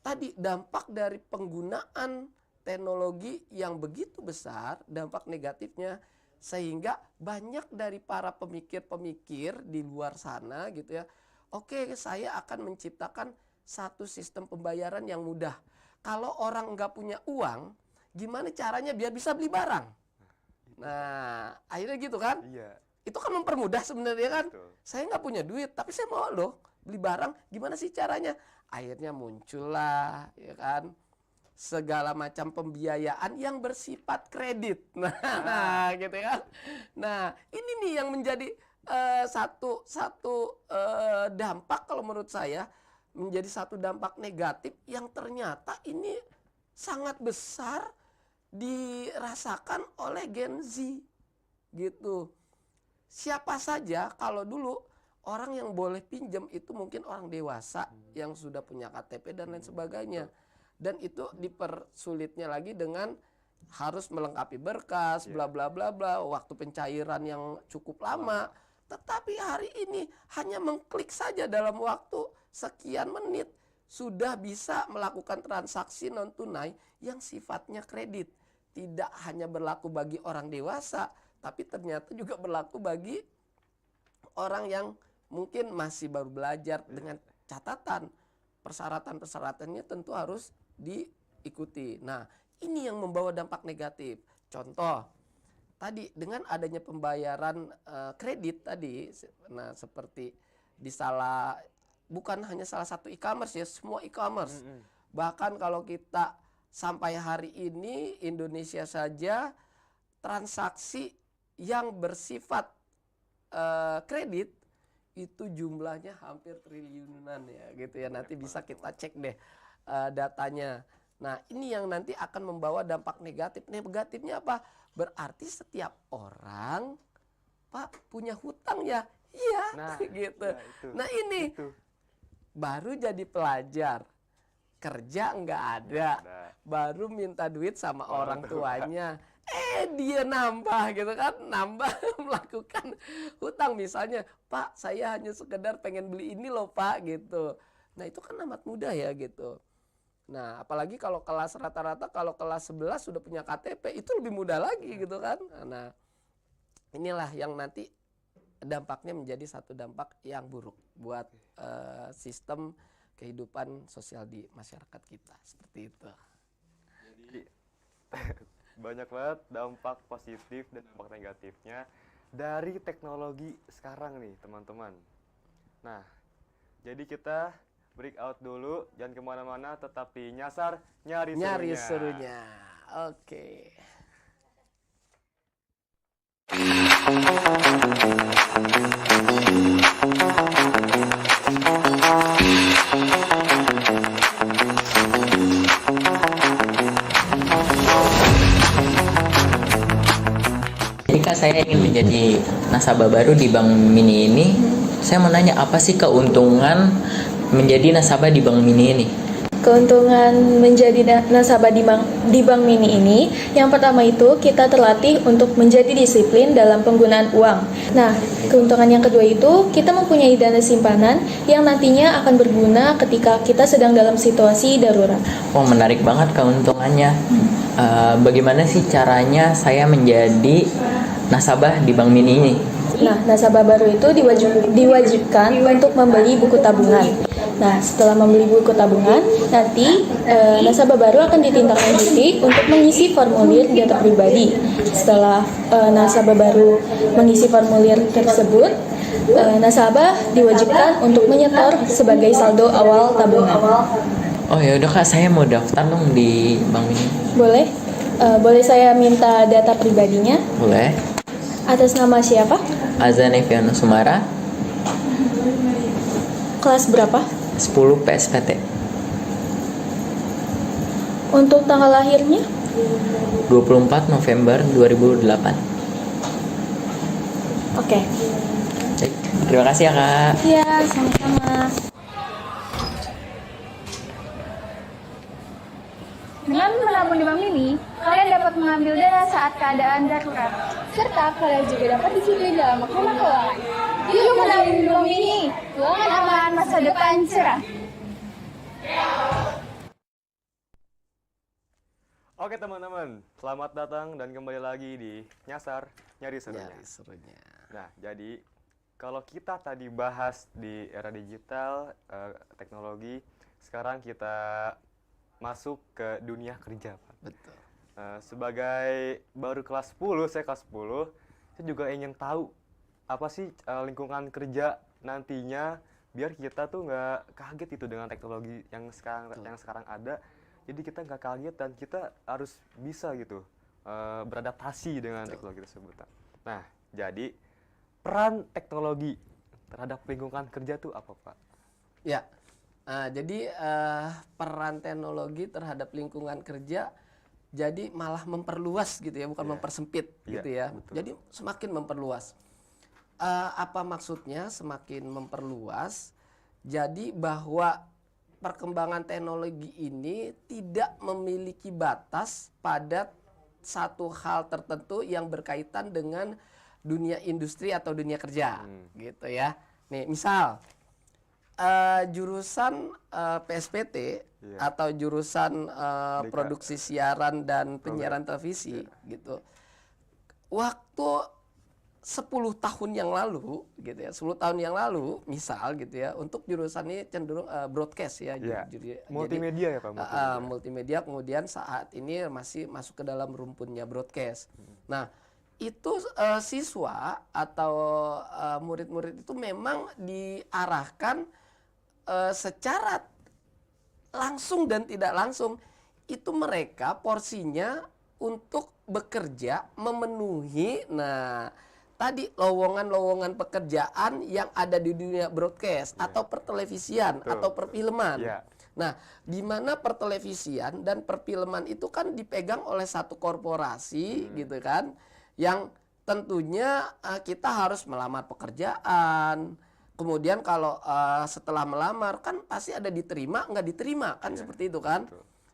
tadi dampak dari penggunaan teknologi yang begitu besar, dampak negatifnya sehingga banyak dari para pemikir-pemikir di luar sana gitu ya, oke, saya akan menciptakan satu sistem pembayaran yang mudah. Kalau orang nggak punya uang, gimana caranya biar bisa beli barang? Nah, akhirnya gitu kan? Iya. Itu kan mempermudah sebenarnya kan? Betul. Saya nggak punya duit, tapi saya mau loh beli barang. Gimana sih caranya? Akhirnya muncullah, ya kan? Segala macam pembiayaan yang bersifat kredit. Nah, gitu kan? Nah, ini nih yang menjadi satu dampak kalau menurut saya, menjadi satu dampak negatif yang ternyata ini sangat besar dirasakan oleh Gen Z gitu. Siapa saja kalau dulu orang yang boleh pinjam itu mungkin orang dewasa yang sudah punya KTP dan lain sebagainya. Dan itu dipersulitnya lagi dengan harus melengkapi berkas, bla bla bla bla, waktu pencairan yang cukup lama. Tetapi hari ini hanya mengklik saja dalam waktu sekian menit sudah bisa melakukan transaksi non tunai yang sifatnya kredit. Tidak hanya berlaku bagi orang dewasa, tapi ternyata juga berlaku bagi orang yang mungkin masih baru belajar, dengan catatan persyaratan-persyaratannya tentu harus diikuti. Nah, ini yang membawa dampak negatif. Contoh, tadi dengan adanya pembayaran kredit tadi, nah seperti bukan hanya salah satu e-commerce ya, semua e-commerce. Bahkan kalau kita sampai hari ini Indonesia saja transaksi yang bersifat kredit itu jumlahnya hampir triliunan ya gitu ya. Nanti bisa kita cek deh datanya. Nah, ini yang nanti akan membawa dampak negatif. Negatifnya apa? Berarti setiap orang, Pak, punya hutang ya? Iya, Nah, gitu. ya itu. Nah, ini baru jadi pelajar, kerja nggak ada, baru minta duit sama orang tuanya. Dia nambah gitu kan, nambah melakukan hutang. Misalnya, Pak, saya hanya sekedar pengen beli ini loh Pak, gitu. Nah, itu kan amat mudah ya gitu. Nah, apalagi kalau kelas rata-rata, kalau kelas 11 sudah punya KTP, itu lebih mudah lagi gitu kan. Nah, inilah yang nanti dampaknya menjadi satu dampak yang buruk buat sistem kehidupan sosial di masyarakat kita. Seperti itu. Jadi banyak banget dampak positif dan dampak negatifnya dari teknologi sekarang nih teman-teman. Nah, jadi kita break out dulu, jangan kemana-mana, tetap di Nyasar Nyari Serunya. Nyari Serunya, oke. Jadi Kak, saya ingin menjadi nasabah baru di Bank Mini ini. Saya mau nanya, apa sih keuntungan menjadi nasabah di Bank Mini ini? Keuntungan menjadi nasabah di Bank Mini ini, yang pertama itu kita terlatih untuk menjadi disiplin dalam penggunaan uang. Nah, keuntungan yang kedua itu kita mempunyai dana simpanan yang nantinya akan berguna ketika kita sedang dalam situasi darurat. Wah, menarik banget keuntungannya. Bagaimana sih caranya saya menjadi nasabah di Bank Mini ini? Nah, nasabah baru itu diwajibkan untuk membeli buku tabungan. Nah, setelah membeli buku tabungan, nanti nasabah baru akan ditindaklanjuti untuk mengisi formulir data pribadi. Setelah nasabah baru mengisi formulir tersebut, nasabah diwajibkan untuk menyetor sebagai saldo awal tabungan. Oh ya udah Kak, saya mau daftar dong di Bank Mini. Boleh? Boleh saya minta data pribadinya? Boleh. Atas nama siapa? Azan Eviano Sumara. Kelas berapa? 10 PSPT. Untuk tanggal lahirnya? 24 November 2008. Oke. Baik, terima kasih ya Kak. Iya, sama-sama. Dengan menabung di Bank Mini, kalian dapat mengambil dana saat keadaan darurat. Serta kalian juga dapat disiplin dalam mengelola keuangan. Yuk menabung di Bank Mini, keuangan aman, masa depan cerah. Oke teman-teman, selamat datang dan kembali lagi di Nyasar Nyari Serunya. Nyari Serunya. Nah, jadi kalau kita tadi bahas di era digital, teknologi, sekarang kita masuk ke dunia kerja, Pak. Betul. Sebagai baru kelas 10, saya kelas 10, saya juga ingin tahu apa sih lingkungan kerja nantinya biar kita tuh nggak kaget itu dengan teknologi yang sekarang ada. Jadi kita nggak kaget dan kita harus bisa gitu beradaptasi dengan teknologi tersebut. Nah, jadi peran teknologi terhadap lingkungan kerja tuh apa, Pak? Ya, jadi peran teknologi terhadap lingkungan kerja jadi malah memperluas gitu ya, bukan mempersempit gitu ya. Betul. Jadi semakin memperluas. Apa maksudnya semakin memperluas? Jadi bahwa perkembangan teknologi ini tidak memiliki batas pada satu hal tertentu yang berkaitan dengan dunia industri atau dunia kerja, gitu ya. Nih, misal jurusan PSPT atau jurusan produksi siaran dan penyiaran televisi, gitu. Waktu 10 tahun yang lalu, gitu ya, 10 tahun yang lalu, misal gitu ya, untuk jurusan ini cenderung broadcast ya, multimedia ya Pak. Multimedia, kemudian saat ini masih masuk ke dalam rumpunnya broadcast. Nah, itu siswa atau murid-murid itu memang diarahkan secara langsung dan tidak langsung, itu mereka porsinya untuk bekerja memenuhi, tadi lowongan-lowongan pekerjaan yang ada di dunia broadcast atau pertelevisian atau perfilman. Nah, di mana pertelevisian dan perfilman itu kan dipegang oleh satu korporasi gitu kan, yang tentunya kita harus melamar pekerjaan. Kemudian kalau setelah melamar kan pasti ada diterima, nggak diterima kan, seperti itu kan.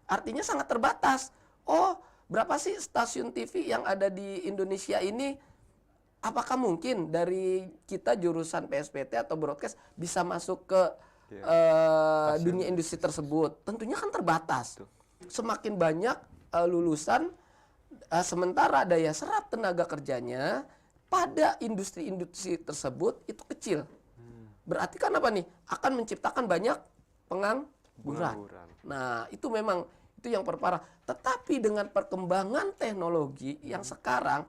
Artinya sangat terbatas. Oh, berapa sih stasiun TV yang ada di Indonesia ini? Apakah mungkin dari kita jurusan PSPT atau broadcast bisa masuk ke dunia industri tersebut? Tentunya kan terbatas. Semakin banyak lulusan, sementara daya serap tenaga kerjanya pada industri-industri tersebut itu kecil. Berarti kan apa nih? Akan menciptakan banyak pengangguran. Nah, itu memang itu yang perparah. Tetapi dengan perkembangan teknologi yang sekarang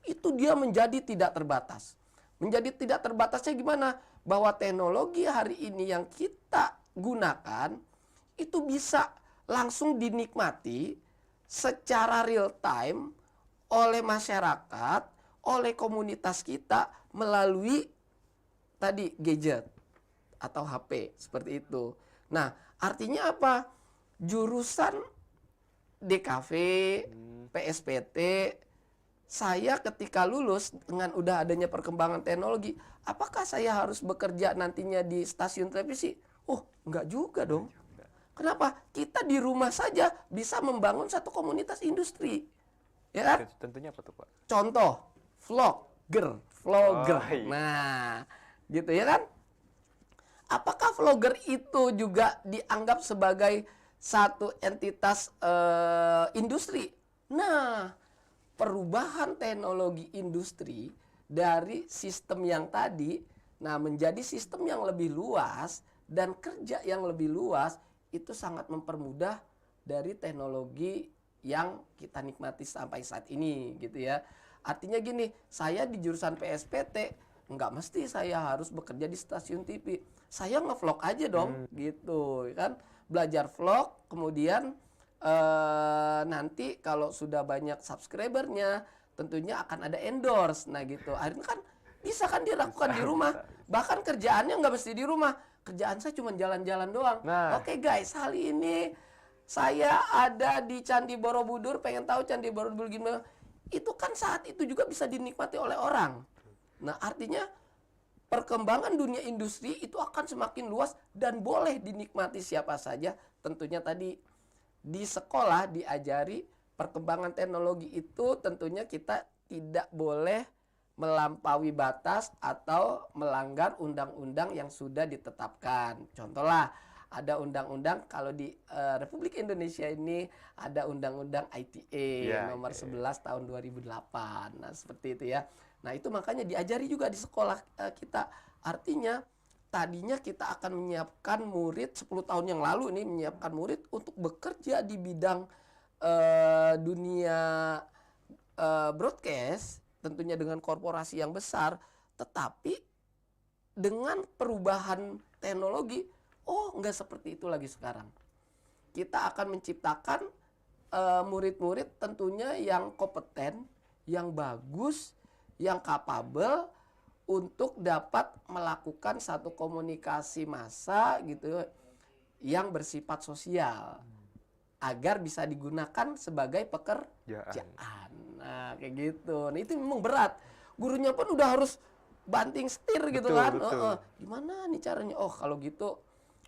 itu dia menjadi tidak terbatas. Menjadi tidak terbatasnya gimana? Bahwa teknologi hari ini yang kita gunakan itu bisa langsung dinikmati secara real time oleh masyarakat, oleh komunitas kita melalui tadi gadget atau HP seperti itu. Nah, artinya apa? Jurusan DKV, PSPT, saya ketika lulus dengan udah adanya perkembangan teknologi, apakah saya harus bekerja nantinya di stasiun televisi? Oh, enggak juga dong. Kenapa? Kita di rumah saja bisa membangun satu komunitas industri. Ya kan? Tentunya apa tuh, Pak? Contoh, vlogger. Nah, gitu ya kan? Apakah vlogger itu juga dianggap sebagai satu entitas industri? Nah, perubahan teknologi industri dari sistem yang tadi, menjadi sistem yang lebih luas dan kerja yang lebih luas, itu sangat mempermudah dari teknologi yang kita nikmati sampai saat ini, gitu ya. Artinya gini, saya di jurusan PSPT, nggak mesti saya harus bekerja di stasiun TV. Saya nge-vlog aja dong, gitu kan. Belajar vlog, kemudian nanti kalau sudah banyak subscribernya tentunya akan ada endorse. Nah gitu, akhirnya kan bisa kan dilakukan di rumah. Bahkan kerjaannya nggak mesti di rumah, kerjaan saya cuma jalan-jalan doang. Oke guys, hari ini saya ada di Candi Borobudur, pengen tahu Candi Borobudur gimana. Itu kan saat itu juga bisa dinikmati oleh orang. Nah artinya perkembangan dunia industri itu akan semakin luas dan boleh dinikmati siapa saja. Tentunya tadi di sekolah diajari perkembangan teknologi itu tentunya kita tidak boleh melampaui batas atau melanggar undang-undang yang sudah ditetapkan. Contohlah ada undang-undang kalau di Republik Indonesia ini ada undang-undang ITE nomor 11 tahun 2008. Nah, seperti itu ya. Nah, itu makanya diajari juga di sekolah kita Artinya tadinya kita akan menyiapkan murid 10 tahun yang lalu ini menyiapkan murid untuk bekerja di bidang dunia broadcast, tentunya dengan korporasi yang besar, tetapi dengan perubahan teknologi, nggak seperti itu lagi sekarang. Kita akan menciptakan murid-murid tentunya yang kompeten, yang bagus, yang capable untuk dapat melakukan satu komunikasi massa gitu yang bersifat sosial agar bisa digunakan sebagai pekerjaan. Nah, kayak gitu. Nah, itu memang berat. Gurunya pun udah harus banting setir gitu kan. Gimana nih caranya? Kalau gitu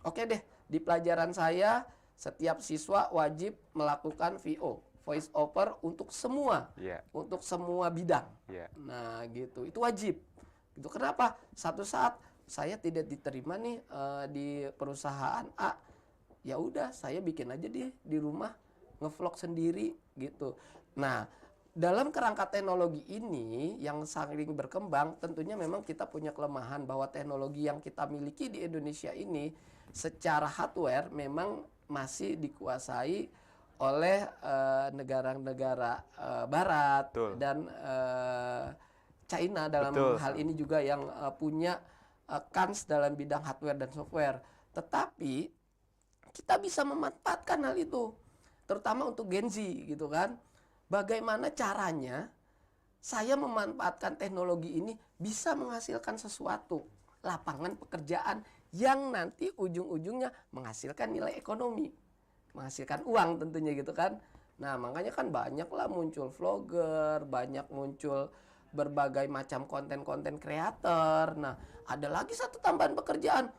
oke deh, di pelajaran saya setiap siswa wajib melakukan VO, voice over untuk semua. Untuk semua bidang. Nah, gitu. Itu wajib. Gitu. Kenapa? Satu saat saya tidak diterima nih di perusahaan A. Ya udah, saya bikin aja di rumah, ngevlog sendiri gitu. Nah, dalam kerangka teknologi ini yang saling berkembang, tentunya memang kita punya kelemahan bahwa teknologi yang kita miliki di Indonesia ini secara hardware memang masih dikuasai oleh negara-negara barat. Dan China dalam hal ini juga yang punya kans dalam bidang hardware dan software. Tetapi kita bisa memanfaatkan hal itu, terutama untuk Gen Z gitu kan. Bagaimana caranya saya memanfaatkan teknologi ini bisa menghasilkan sesuatu, lapangan pekerjaan yang nanti ujung-ujungnya menghasilkan nilai ekonomi, menghasilkan uang tentunya gitu kan. Nah, makanya kan banyaklah muncul vlogger, banyak muncul berbagai macam konten-konten kreator. Nah, ada lagi satu tambahan pekerjaan.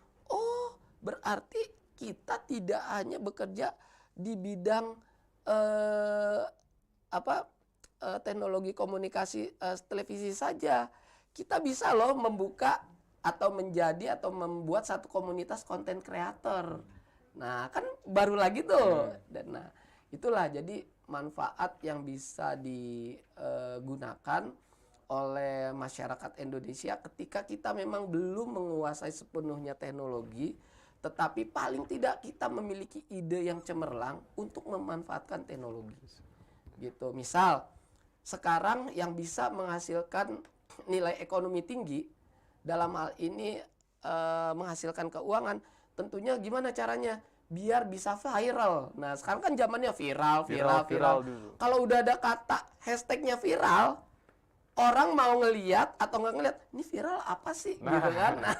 Berarti kita tidak hanya bekerja di bidang teknologi komunikasi televisi saja. Kita bisa loh membuka atau menjadi atau membuat satu komunitas konten kreator. Nah, kan baru lagi tuh. Dan nah, itulah jadi manfaat yang bisa digunakan oleh masyarakat Indonesia ketika kita memang belum menguasai sepenuhnya teknologi, tetapi paling tidak kita memiliki ide yang cemerlang untuk memanfaatkan teknologi. Gitu. Misal, sekarang yang bisa menghasilkan nilai ekonomi tinggi, dalam hal ini menghasilkan keuangan, tentunya gimana caranya? Biar bisa viral. Nah, sekarang kan zamannya viral. Kalau udah ada kata hashtagnya viral, orang mau ngeliat atau nggak ngeliat, ini viral apa sih? Gitu kan? Nah,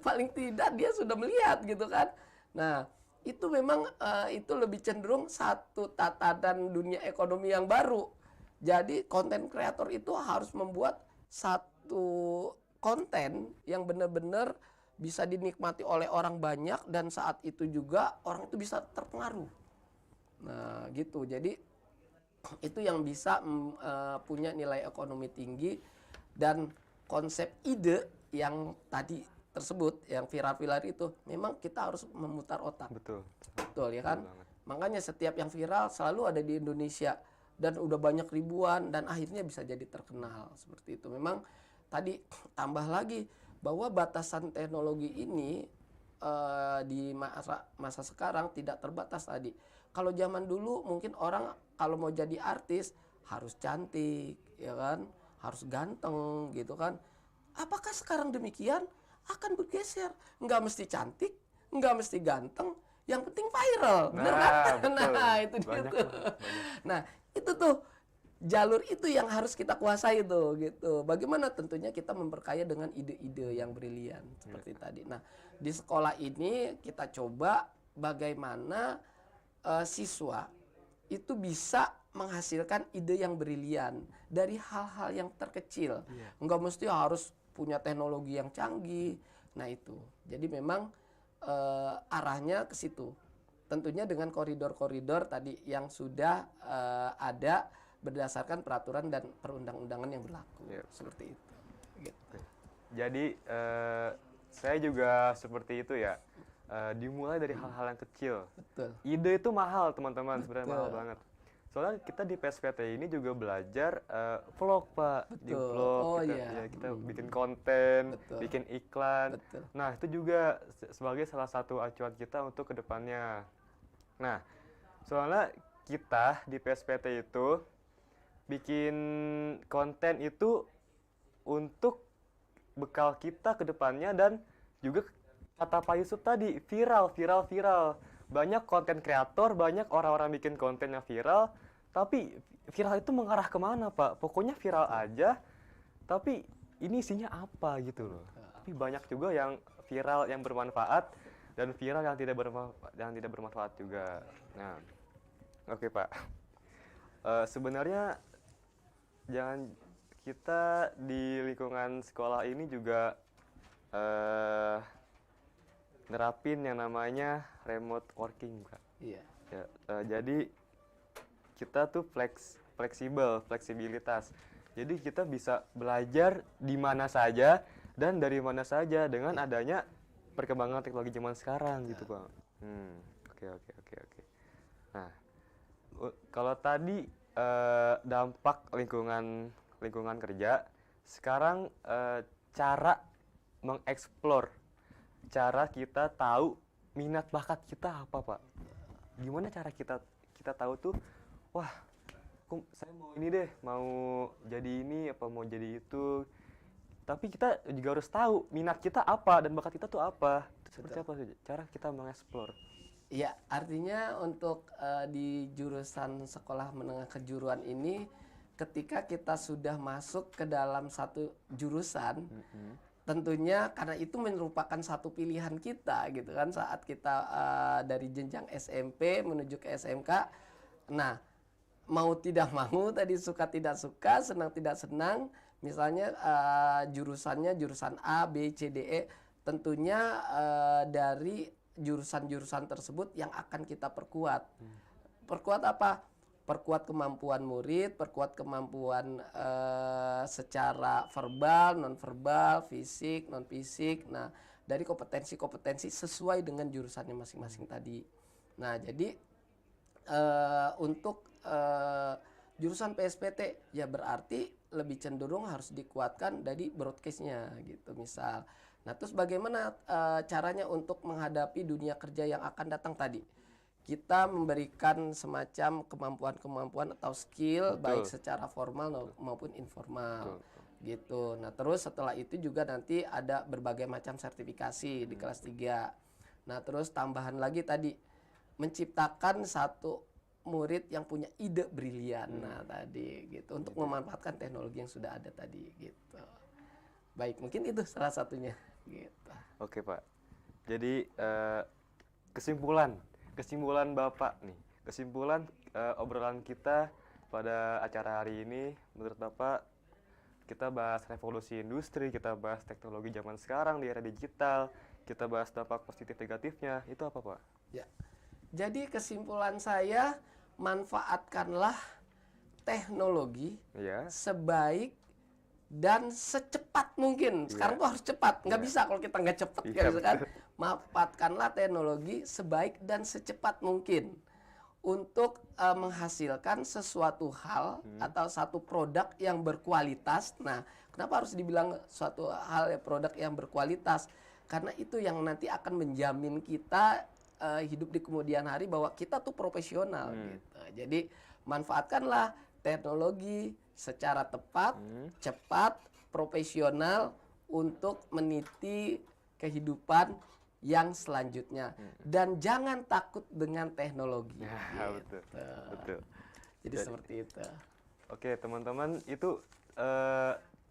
paling tidak dia sudah melihat gitu kan. Nah, itu memang itu lebih cenderung satu tatanan dunia ekonomi yang baru. Jadi konten kreator itu harus membuat satu konten yang benar-benar bisa dinikmati oleh orang banyak dan saat itu juga orang itu bisa terpengaruh. Nah, gitu. Jadi itu yang bisa punya nilai ekonomi tinggi, dan konsep ide yang tadi tersebut yang viral-viral itu memang kita harus memutar otak. Betul ya kan? Makanya setiap yang viral selalu ada di Indonesia dan udah banyak ribuan dan akhirnya bisa jadi terkenal seperti itu. Memang tadi tambah lagi bahwa batasan teknologi ini di masa sekarang tidak terbatas tadi. Kalau zaman dulu mungkin orang kalau mau jadi artis harus cantik, ya kan? Harus ganteng gitu kan. Apakah sekarang demikian? Akan bergeser. Nggak mesti cantik, nggak mesti ganteng, yang penting viral. Bener kan? Nah, itu dia tuh. Nah, itu tuh jalur itu yang harus kita kuasai tuh gitu. Bagaimana tentunya kita memperkaya dengan ide-ide yang brilian seperti tadi. Nah, di sekolah ini kita coba bagaimana siswa itu bisa menghasilkan ide yang brilian dari hal-hal yang terkecil. Enggak mesti harus punya teknologi yang canggih. Nah, itu. Jadi memang arahnya ke situ. Tentunya dengan koridor-koridor tadi yang sudah ada berdasarkan peraturan dan perundang-undangan yang berlaku. Seperti itu. Gitu. Jadi saya juga seperti itu ya. Dimulai dari hal-hal yang kecil. Betul. Ide itu mahal teman-teman, sebenarnya mahal banget. Soalnya kita di PSPT ini juga belajar vlog, Pak. Di Betul. vlog Oh, kita, iya. ya, kita bikin konten, Betul. bikin iklan. Betul. Nah, itu juga sebagai salah satu acuan kita untuk kedepannya. Nah, soalnya kita di PSPT itu bikin konten itu untuk bekal kita ke depannya, dan juga kata Pak Yusuf tadi, viral. Banyak konten kreator, banyak orang-orang bikin konten yang viral, tapi viral itu mengarah kemana, Pak? Pokoknya viral aja, tapi ini isinya apa gitu loh. Tapi banyak juga yang viral yang bermanfaat, dan viral yang tidak bermanfaat juga. Nah, oke Pak. Sebenarnya jangan kita di lingkungan sekolah ini juga nerapin yang namanya remote working, Pak. Iya. Ya, jadi kita tuh fleksibilitas. Jadi kita bisa belajar di mana saja dan dari mana saja dengan adanya perkembangan teknologi zaman sekarang gitu, Pak. Oke. Nah, kalau tadi dampak lingkungan kerja, sekarang cara mengeksplor, cara kita tahu minat bakat kita apa, Pak? Gimana cara kita tahu tuh, wah, saya mau ini deh, mau jadi ini apa mau jadi itu. Tapi kita juga harus tahu minat kita apa dan bakat kita tuh apa. Seperti apa sih cara kita mengeksplor? Iya, artinya untuk di jurusan sekolah menengah kejuruan ini, ketika kita sudah masuk ke dalam satu jurusan, tentunya karena itu merupakan satu pilihan kita gitu kan, saat kita dari jenjang SMP menuju ke SMK. Nah, mau tidak mau tadi, suka tidak suka, senang tidak senang, misalnya jurusannya jurusan A, B, C, D, E, tentunya dari jurusan-jurusan tersebut yang akan kita perkuat. Perkuat apa? Perkuat kemampuan murid, perkuat kemampuan secara verbal, non-verbal, fisik, non-fisik. Nah, dari kompetensi-kompetensi sesuai dengan jurusannya masing-masing tadi. Nah, jadi untuk jurusan PSPT ya berarti lebih cenderung harus dikuatkan dari broadcast-nya gitu misal. Nah, terus bagaimana caranya untuk menghadapi dunia kerja yang akan datang tadi? Kita memberikan semacam kemampuan-kemampuan atau skill, baik secara formal maupun informal. Gitu. Nah, terus setelah itu juga nanti ada berbagai macam sertifikasi di kelas 3. Nah, terus tambahan lagi tadi, menciptakan satu murid yang punya ide brilian. Nah, tadi gitu, untuk memanfaatkan teknologi yang sudah ada tadi gitu. Baik, mungkin itu salah satunya gitu. Oke, Pak. Jadi kesimpulan Bapak nih, kesimpulan obrolan kita pada acara hari ini, menurut Bapak, kita bahas revolusi industri, kita bahas teknologi zaman sekarang di era digital, kita bahas dampak positif negatifnya, itu apa, Pak? Ya, jadi kesimpulan saya, manfaatkanlah teknologi sebaik dan secepat mungkin. Sekarang tuh harus cepat, nggak bisa kalau kita nggak cepat kan. Manfaatkanlah teknologi sebaik dan secepat mungkin untuk menghasilkan sesuatu hal atau satu produk yang berkualitas. Nah, kenapa harus dibilang suatu hal ya produk yang berkualitas? Karena itu yang nanti akan menjamin kita hidup di kemudian hari bahwa kita tuh profesional gitu. Jadi manfaatkanlah teknologi secara tepat, cepat, profesional untuk meniti kehidupan yang selanjutnya. Dan jangan takut dengan teknologi. Gitu. Betul. Jadi seperti itu. Oke, teman-teman, itu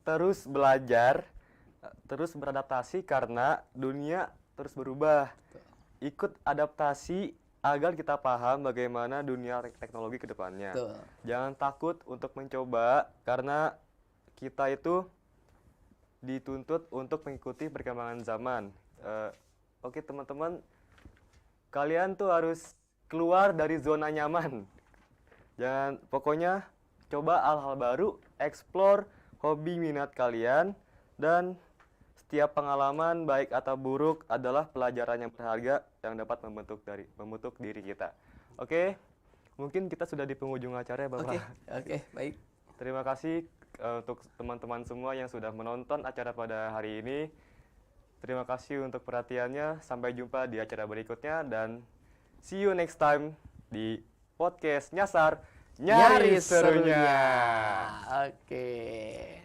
terus belajar, terus beradaptasi karena dunia terus berubah. Ikut adaptasi agar kita paham bagaimana dunia teknologi ke depannya. Jangan takut untuk mencoba karena kita itu dituntut untuk mengikuti perkembangan zaman. Oke, teman-teman, kalian tuh harus keluar dari zona nyaman. Jangan, pokoknya coba hal-hal baru, explore hobi minat kalian, dan setiap pengalaman baik atau buruk adalah pelajaran yang berharga yang dapat membentuk diri kita. Oke, mungkin kita sudah di penghujung acara ya Bapak. Oke, baik. Terima kasih untuk teman-teman semua yang sudah menonton acara pada hari ini. Terima kasih untuk perhatiannya. Sampai jumpa di acara berikutnya dan see you next time di podcast Nyasar Nyari Serunya. Oke.